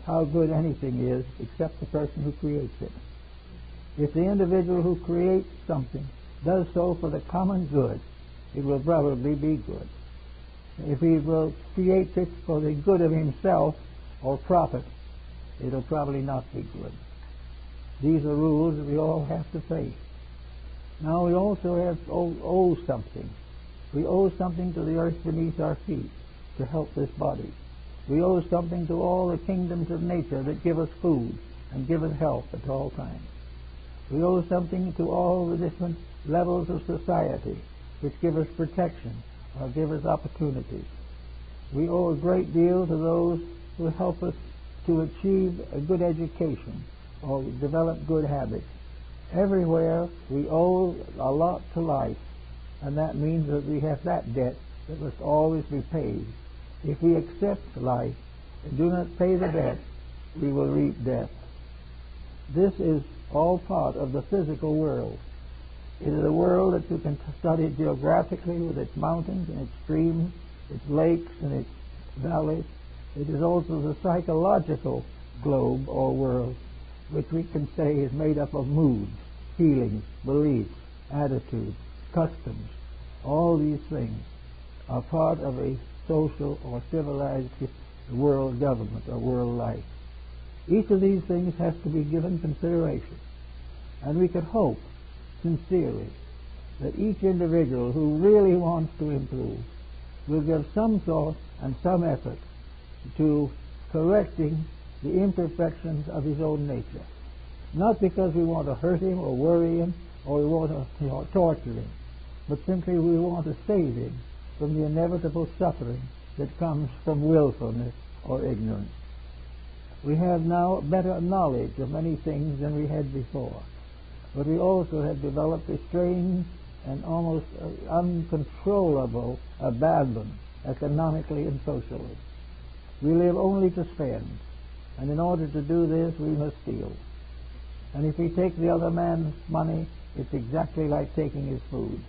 how good anything is except the person who creates it. If the individual who creates something does so for the common good, it will probably be good. If he will create it for the good of himself or profit, it will probably not be good. These are rules that we all have to face. Now we also have owe something. We owe something to the earth beneath our feet to help this body. We owe something to all the kingdoms of nature that give us food and give us health at all times. We owe something to all the different levels of society which give us protection or give us opportunities. We owe a great deal to those who help us to achieve a good education or develop good habits. Everywhere we owe a lot to life, and that means that we have that debt that must always be paid. If we accept life and do not pay the debt, we will reap death. This is all part of the physical world. It is a world that you can study geographically with its mountains and its streams, its lakes and its valleys. It is also the psychological globe or world, which we can say is made up of moods, feelings, beliefs, attitudes, customs. All these things are part of a social or civilized world government or world life. Each of these things has to be given consideration, and we could hope sincerely that each individual who really wants to improve will give some thought and some effort to correcting the imperfections of his own nature. Not because we want to hurt him or worry him or we want to torture him, but simply we want to save him from the inevitable suffering that comes from willfulness or ignorance. We have now better knowledge of many things than we had before, but we also have developed a strange and almost uncontrollable abandon economically and socially. We live only to spend, and in order to do this we must steal. And if we take the other man's money, it's exactly like taking his food.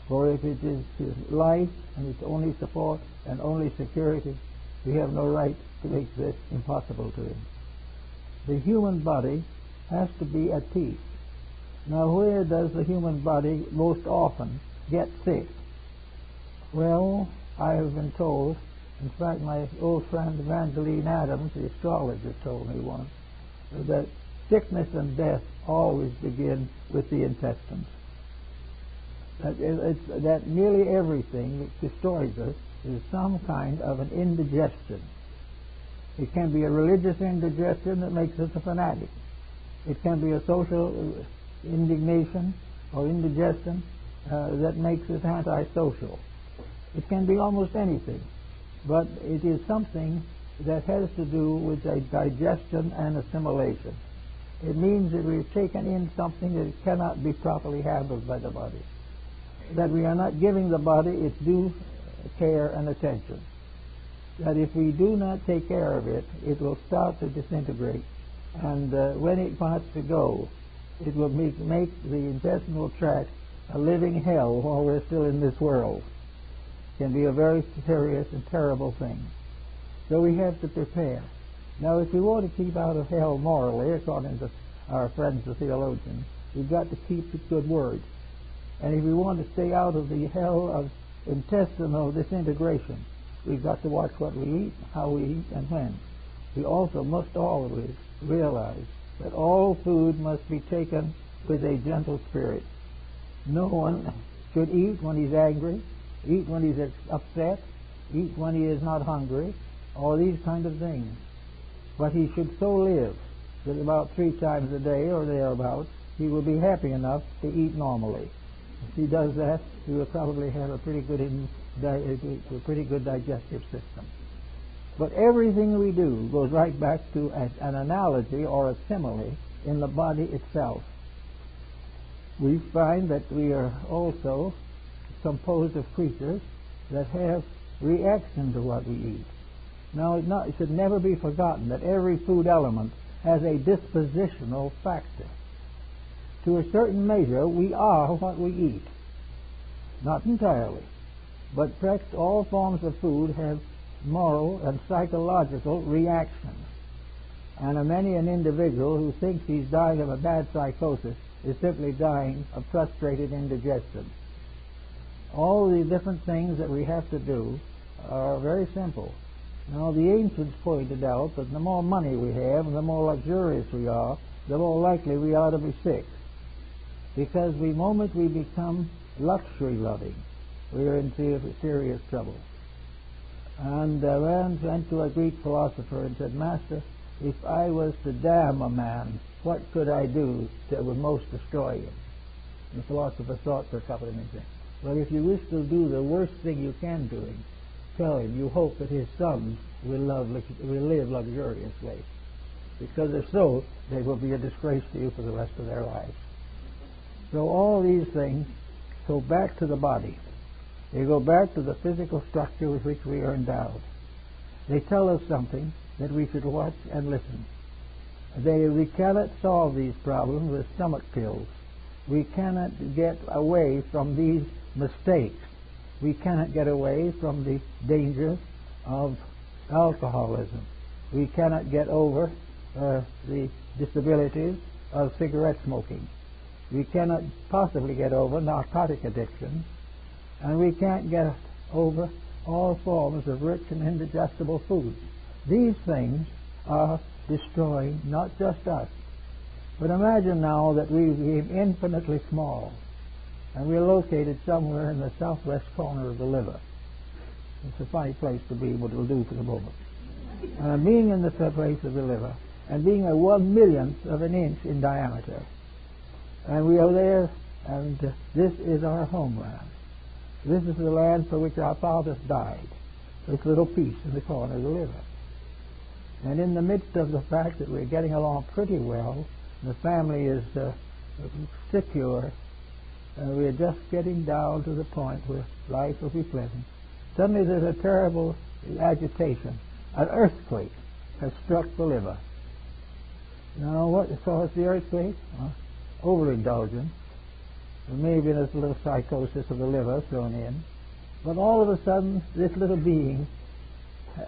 For if it is his life and its only support and only security, we have no right to make this impossible to him. The human body has to be at peace. Now, where does the human body most often get sick? Well, I have been told, in fact my old friend Evangeline Adams, the astrologist, told me once, that sickness and death always begin with the intestines. That nearly everything that destroys us is some kind of an indigestion. It can be a religious indigestion that makes us a fanatic. It can be a social indignation or indigestion that makes us antisocial. It can be almost anything, but it is something that has to do with a digestion and assimilation. It means that we've taken in something that cannot be properly handled by the body, that we are not giving the body its due care and attention, that if we do not take care of it, it will start to disintegrate, and when it wants to go, it will make the intestinal tract a living hell while we're still in this world. It can be a very serious and terrible thing. So we have to prepare. Now, if we want to keep out of hell morally, according to our friends the theologians, we've got to keep the good word. And if we want to stay out of the hell of intestinal disintegration, we've got to watch what we eat, how we eat, and when. We also must always realize that all food must be taken with a gentle spirit. No one should eat when he's angry, eat when he's upset, eat when he is not hungry, or these kind of things. But he should so live that about 3 times a day or thereabouts he will be happy enough to eat normally. If he does that, he will probably have a pretty good digestive system. But everything we do goes right back to an analogy or a simile in the body itself. We find that we are also composed of creatures that have reaction to what we eat. Now, it should never be forgotten that every food element has a dispositional factor. To a certain measure, we are what we eat. Not entirely, but all forms of food have moral and psychological reactions. And many an individual who thinks he's dying of a bad psychosis is simply dying of frustrated indigestion. All the different things that we have to do are very simple. Now, the ancients pointed out that the more money we have and the more luxurious we are, the more likely we are to be sick. Because the moment we become luxury-loving, we are in serious trouble. And a man went to a Greek philosopher and said, "Master, if I was to damn a man, what could I do that would most destroy him?" The philosopher thought for a couple of minutes. "Well, if you wish to do the worst thing you can to him, tell him you hope that his sons will live luxuriously. Because if so, they will be a disgrace to you for the rest of their lives." So all these things go back to the body. They go back to the physical structure with which we are endowed. They tell us something that we should watch and listen. We cannot solve these problems with stomach pills. We cannot get away from these mistakes. We cannot get away from the dangers of alcoholism. We cannot get over the disabilities of cigarette smoking. We cannot possibly get over narcotic addiction. And we can't get over all forms of rich and indigestible food. These things are destroying not just us. But imagine now that we became infinitely small, and we're located somewhere in the southwest corner of the liver. It's a funny place to be, but it'll do for the moment. Being in the place of the liver, and being a 1/1,000,000th of an inch in diameter. And we are there, and this is our homeland. This is the land for which our fathers died, this little piece in the corner of the liver. And in the midst of the fact that we're getting along pretty well, the family is secure, we're just getting down to the point where life will be pleasant. Suddenly there's a terrible agitation. An earthquake has struck the liver. Now, what caused the earthquake? Overindulgence. There may have been a little psychosis of the liver thrown in. But all of a sudden, this little being,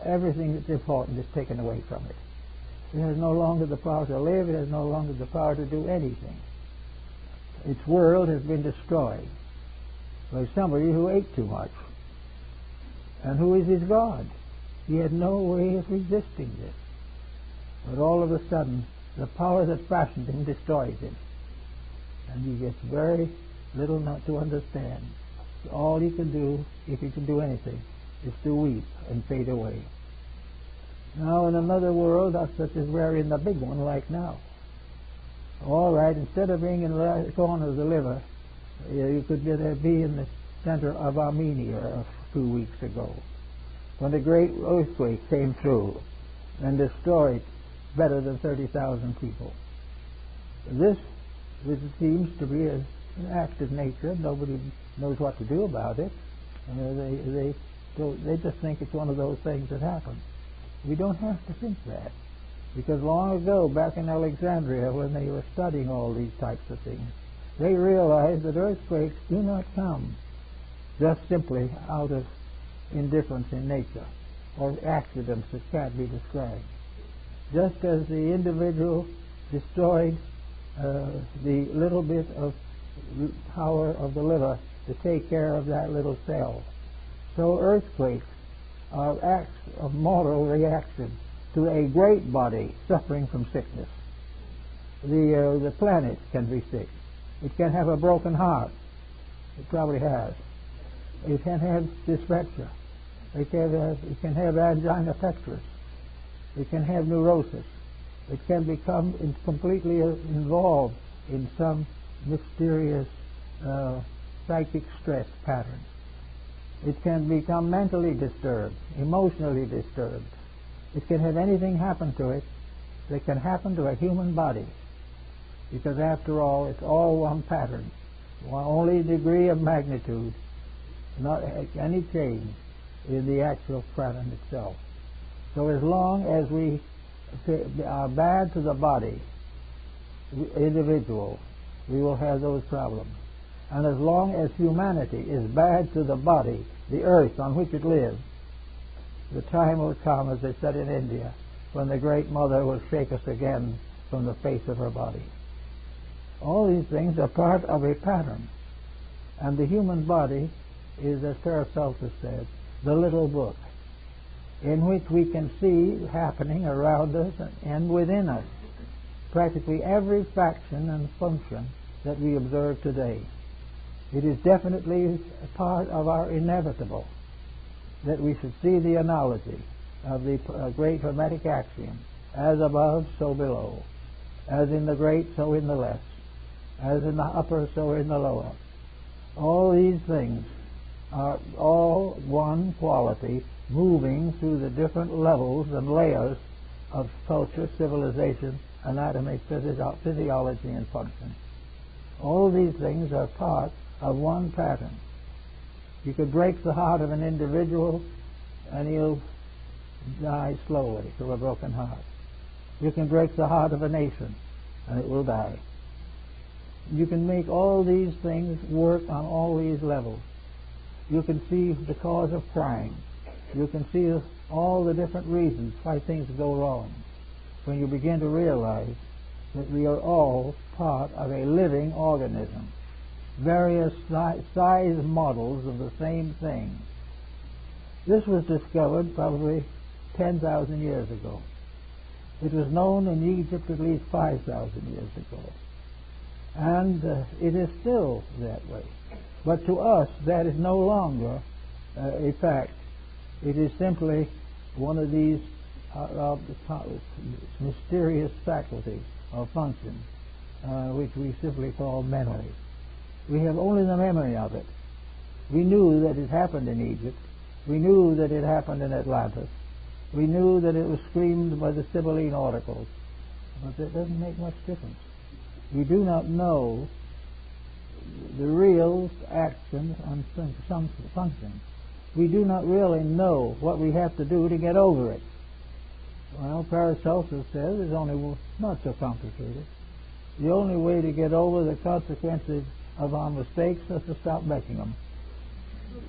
everything that's important is taken away from it. It has no longer the power to live. It has no longer the power to do anything. Its world has been destroyed by somebody who ate too much. And who is his God? He had no way of resisting this. But all of a sudden, the power that fashioned him destroys him. And he gets very little not to understand. All he can do, if he can do anything, is to weep and fade away. Now in another world, such as we're in the big one like now, all right, instead of being in the corner of the liver, you could be in the center of Armenia a few weeks ago, when a great earthquake came through and destroyed better than 30,000 people. This seems to be an act of nature. Nobody knows what to do about it. They just think it's one of those things that happen. We don't have to think that, because long ago, back in Alexandria, when they were studying all these types of things, they realized that earthquakes do not come just simply out of indifference in nature or accidents that can't be described. Just as the individual destroyed the little bit of power of the liver to take care of that little cell, so earthquakes are acts of moral reaction to a great body suffering from sickness. The planet can be sick. It can have a broken heart. It probably has. It can have dyspepsia. It can have angina pectoris. It can have neurosis. It can become completely involved in some mysterious psychic stress pattern. It can become mentally disturbed, emotionally disturbed. It can have anything happen to it that can happen to a human body, because after all, it's all one pattern, only degree of magnitude, not any change in the actual pattern itself. So as long as we are bad to the body, individual, we will have those problems. And as long as humanity is bad to the body, the earth on which it lives, the time will come, as they said in India, when the Great Mother will shake us again from the face of her body. All these things are part of a pattern. And the human body is, as Paracelsus said, the little book in which we can see happening around us and within us practically every faction and function that we observe today. It is definitely a part of our inevitable that we should see the analogy of the great Hermetic axiom, as above, so below, as in the great, so in the less, as in the upper, so in the lower. All these things are all one quality, moving through the different levels and layers of culture, civilization, anatomy, physiology, and function. All these things are part of one pattern. You could break the heart of an individual and he'll die slowly from a broken heart. You can break the heart of a nation and it will die. You can make all these things work on all these levels. You can see the cause of crime. You can see all the different reasons why things go wrong when you begin to realize that we are all part of a living organism, various size models of the same thing. This was discovered probably 10,000 years ago. It was known in Egypt at least 5,000 years ago. And it is still that way. But to us, that is no longer a fact. It is simply one of these mysterious faculties or functions, which we simply call memory. We have only the memory of it. We knew that it happened in Egypt. We knew that it happened in Atlantis. We knew that it was screamed by the Sibylline oracles. But that doesn't make much difference. We do not know the real actions and some functions. We do not really know what we have to do to get over it. Well, Paracelsus says it's only not so complicated. The only way to get over the consequences of our mistakes is to stop making them.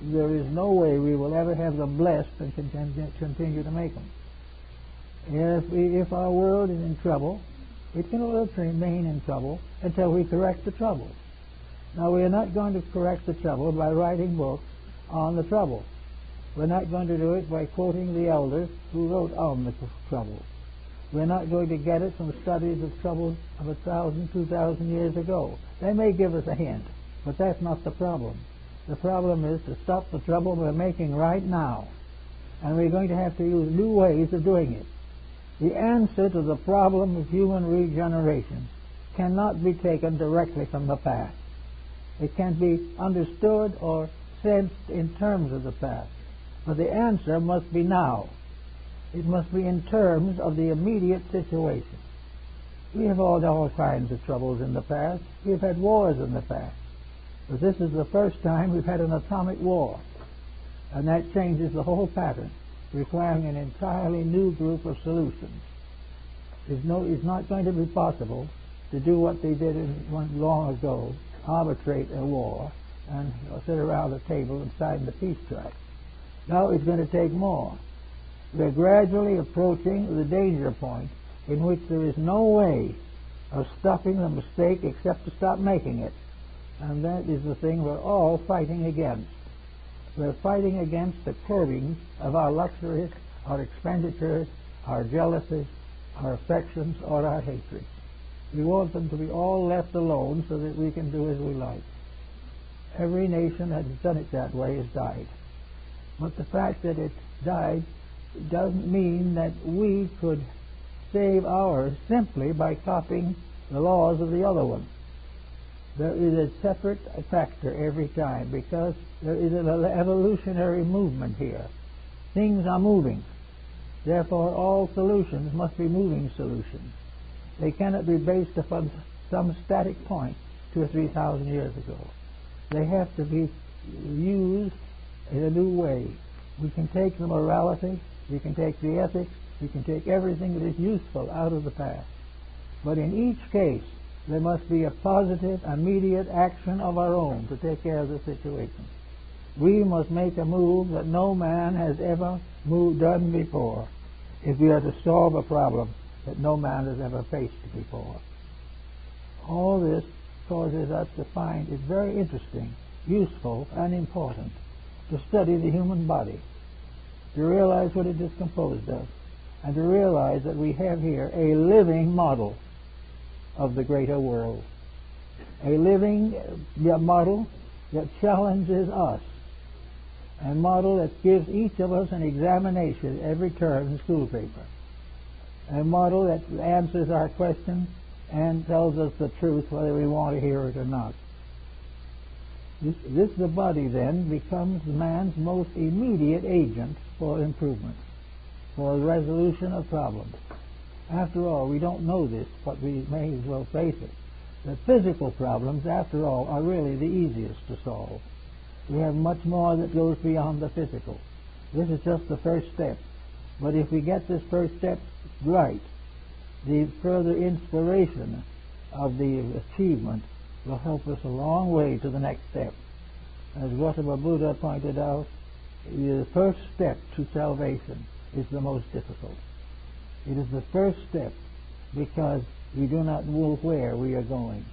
There is no way we will ever have them blessed and continue to make them. If our world is in trouble, it can only remain in trouble until we correct the trouble. Now, we are not going to correct the trouble by writing books on the trouble. We're not going to do it by quoting the elders who wrote on the trouble. We're not going to get it from studies of trouble of 1,000, 2,000 years ago. They may give us a hint, but that's not the problem. The problem is to stop the trouble we're making right now. And we're going to have to use new ways of doing it. The answer to the problem of human regeneration cannot be taken directly from the past. It can be understood or sensed in terms of the past. But the answer must be now. It must be in terms of the immediate situation. We have had all kinds of troubles in the past. We've had wars in the past. But this is the first time we've had an atomic war. And that changes the whole pattern, requiring an entirely new group of solutions. It's not going to be possible to do what they did long ago, arbitrate a war and sit around a table and sign the peace tract. Now it's going to take more. We're gradually approaching the danger point in which there is no way of stopping the mistake except to stop making it. And that is the thing we're all fighting against. We're fighting against the curbing of our luxuries, our expenditures, our jealousies, our affections, or our hatreds. We want them to be all left alone so that we can do as we like. Every nation that has done it that way has died. But the fact that it died doesn't mean that we could save ours simply by copying the laws of the other one. There is a separate factor every time, because there is an evolutionary movement here. Things are moving. Therefore, all solutions must be moving solutions. They cannot be based upon some static point 2,000 or 3,000 years ago. They have to be used in a new way. We can take the morality, we can take the ethics, we can take everything that is useful out of the past. But in each case, there must be a positive, immediate action of our own to take care of the situation. We must make a move that no man has ever done before if we are to solve a problem that no man has ever faced before. All this causes us to find it very interesting, useful, and important to study the human body, to realize what it is composed of, and to realize that we have here a living model of the greater world, a living model that challenges us, a model that gives each of us an examination every term in school paper, a model that answers our questions and tells us the truth whether we want to hear it or not. The body then becomes man's most immediate agent for improvement, for the resolution of problems. After all, we don't know this, but we may as well face it. The physical problems, after all, are really the easiest to solve. We have much more that goes beyond the physical. This is just the first step. But if we get this first step right, the further inspiration of the achievement will help us a long way to the next step. As Gautama Buddha pointed out, the first step to salvation is the most difficult. It is the first step because we do not know where we are going.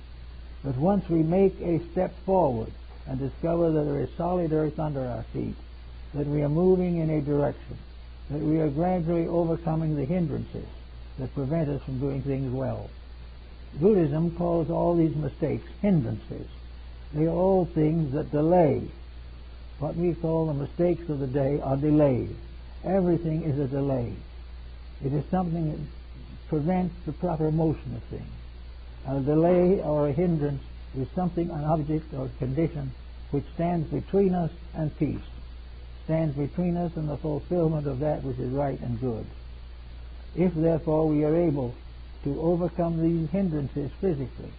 But once we make a step forward and discover that there is solid earth under our feet, that we are moving in a direction, that we are gradually overcoming the hindrances that prevent us from doing things well. Buddhism calls all these mistakes hindrances. They are all things that delay. What we call the mistakes of the day are delays. Everything is a delay. It is something that prevents the proper motion of things. A delay or a hindrance is something, an object or condition, which stands between us and peace, stands between us and the fulfillment of that which is right and good. If, therefore, we are able to overcome these hindrances physically,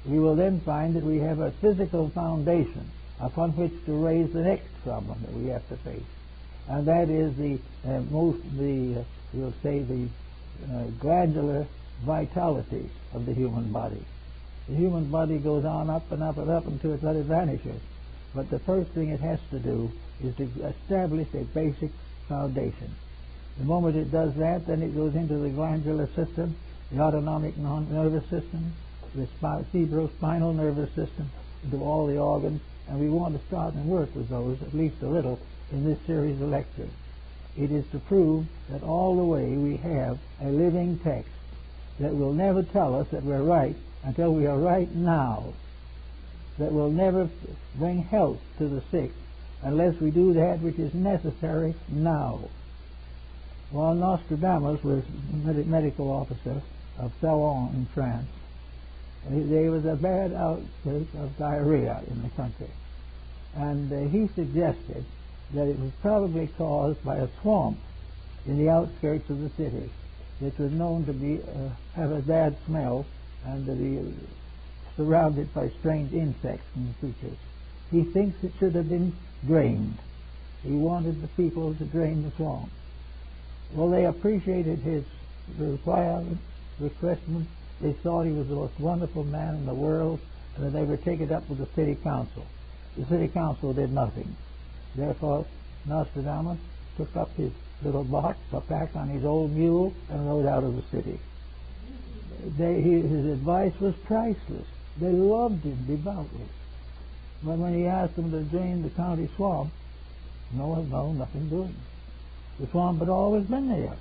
we will then find that we have a physical foundation upon which to raise the next problem that we have to face. And that is the glandular vitality of the human body. The human body goes on up and up and up until it vanishes. But the first thing it has to do is to establish a basic foundation. The moment it does that, then it goes into the glandular system, the autonomic nervous system, the cerebrospinal nervous system, into all the organs, and we want to start and work with those at least a little in this series of lectures. It is to prove that all the way we have a living text that will never tell us that we're right until we are right now, that will never bring health to the sick unless we do that which is necessary now. While Nostradamus was medical officer of Salon in France, there was a bad outbreak of diarrhea in the country, and he suggested that it was probably caused by a swamp in the outskirts of the city, which was known to be have a bad smell and to be surrounded by strange insects and creatures. He thinks it should have been drained. He wanted the people to drain the swamp. Well, they appreciated his request. They thought he was the most wonderful man in the world, and that they would take it up with the city council. The city council did nothing. Therefore, Nostradamus took up his little box, got back on his old mule, and rode out of the city. His advice was priceless. They loved him devoutly. But when he asked them to drain the county swamp, no, nothing doing. The swamp had always been there.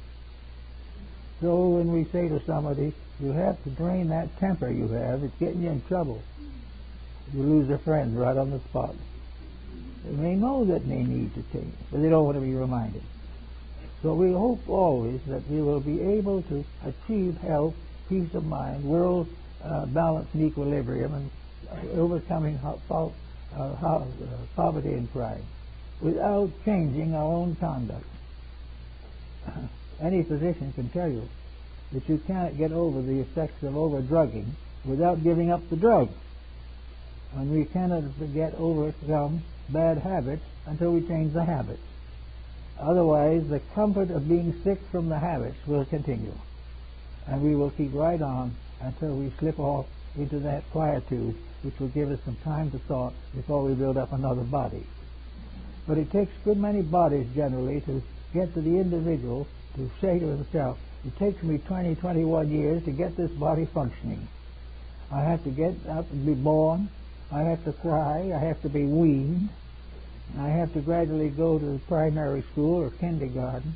So when we say to somebody, you have to drain that temper you have, it's getting you in trouble, you lose a friend right on the spot. They know that they need to change, but they don't want to be reminded. So we hope always that we will be able to achieve health, peace of mind, world balance and equilibrium, and overcoming poverty and crime without changing our own conduct. Any physician can tell you that you cannot get over the effects of over-drugging without giving up the drug. And we cannot overcome bad habits until we change the habits. Otherwise, the comfort of being sick from the habits will continue. And we will keep right on until we slip off into that quietude, which will give us some time to thought before we build up another body. But it takes a good many bodies generally to get to the individual to say to himself, it takes me 20, 21 years to get this body functioning. I have to get up and be born. I have to cry. I have to be weaned. I have to gradually go to primary school or kindergarten.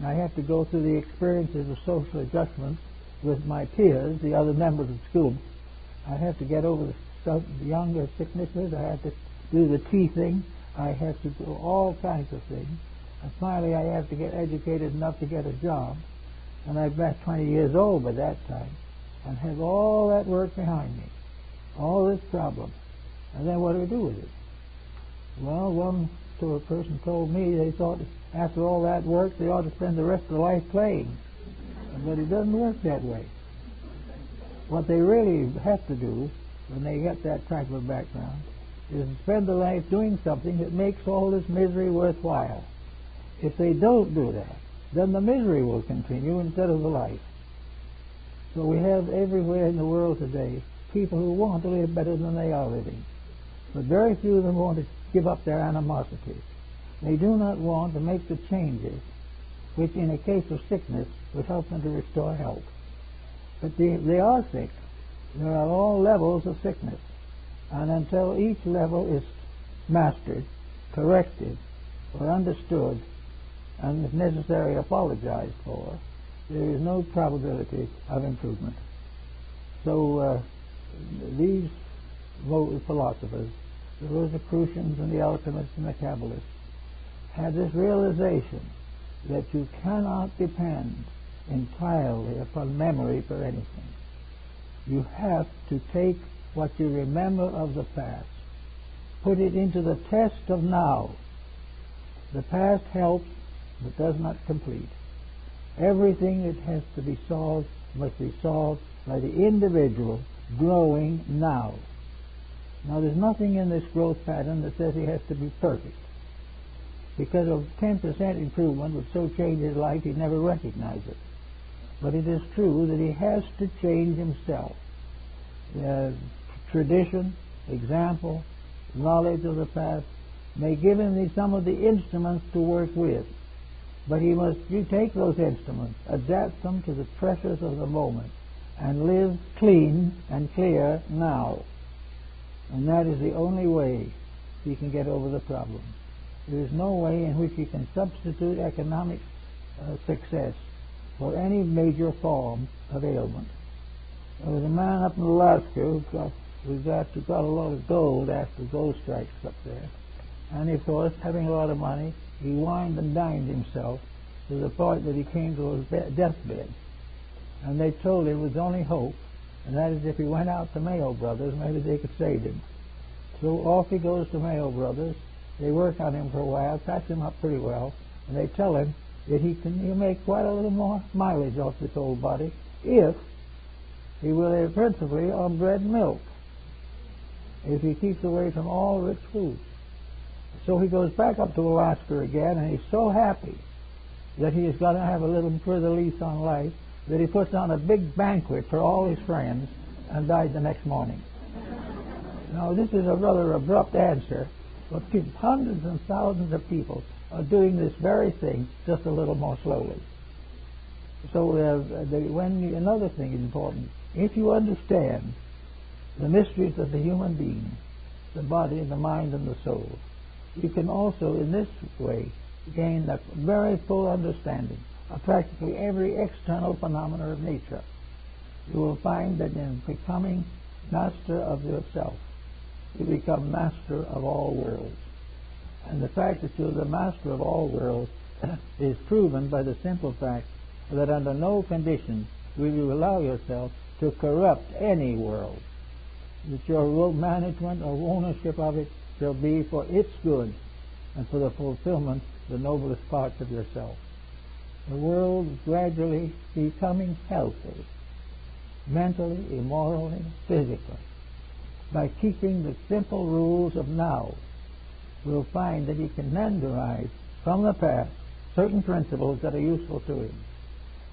I have to go through the experiences of social adjustment with my peers, the other members of school. I have to get over the younger sicknesses. I have to do the teething. I have to do all kinds of things. And finally, I have to get educated enough to get a job. And I'm about 20 years old by that time, and have all that work behind me, all this problem. And then what do we do with it? Well, one person told me they thought after all that work they ought to spend the rest of their life playing. But it doesn't work that way. What they really have to do when they get that type of background is spend their life doing something that makes all this misery worthwhile. If they don't do that, then the misery will continue instead of the life. So we have everywhere in the world today people who want to live better than they are living. But very few of them want to give up their animosity. They do not want to make the changes which in a case of sickness would help them to restore health. But they are sick. There are all levels of sickness. And until each level is mastered, corrected, or understood, and if necessary apologized for, there is no probability of improvement. So these philosophers, the Rosicrucians and the Alchemists and the Kabbalists, had this realization that you cannot depend entirely upon memory for anything. You have to take what you remember of the past, put it into the test of now. The past helps, but does not complete. Everything that has to be solved must be solved by the individual growing now. Now, there's nothing in this growth pattern that says he has to be perfect. Because of 10% improvement would so change his life he'd never recognize it. But it is true that he has to change himself. Tradition, example, knowledge of the past may give him some of the instruments to work with. But he must take those instruments, adapt them to the pressures of the moment, and live clean and clear now. And that is the only way he can get over the problem. There is no way in which he can substitute economic success for any major form of ailment. There was a man up in Alaska who got a lot of gold after gold strikes up there. And of course, having a lot of money, he wined and dined himself to the point that he came to his deathbed. And they told him it was only hope, and that is if he went out to Mayo Brothers, maybe they could save him. So off he goes to Mayo Brothers. They work on him for a while, patch him up pretty well, and they tell him that he'll make quite a little more mileage off this old body if he will live principally on bread and milk, if he keeps away from all rich food. So he goes back up to Alaska again, and he's so happy that he is going to have a little further lease on life that he puts on a big banquet for all his friends and died the next morning. Now, this is a rather abrupt answer, but hundreds and thousands of people are doing this very thing just a little more slowly. So another thing is important. If you understand the mysteries of the human being, the body, the mind, and the soul, you can also, in this way, gain a very full understanding of practically every external phenomena of nature. You will find that in becoming master of yourself, you become master of all worlds. And the fact that you're the master of all worlds is proven by the simple fact that under no conditions will you allow yourself to corrupt any world. That your management or ownership of it shall be for its good and for the fulfillment of the noblest parts of yourself. The world is gradually becoming healthy, mentally, immorally, physically. By keeping the simple rules of now, we'll find that he can then derive from the past certain principles that are useful to him.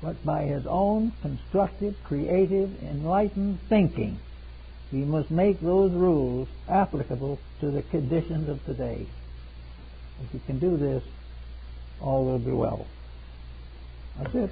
But by his own constructive, creative, enlightened thinking, he must make those rules applicable to the conditions of today. If he can do this, all will be well. That's it.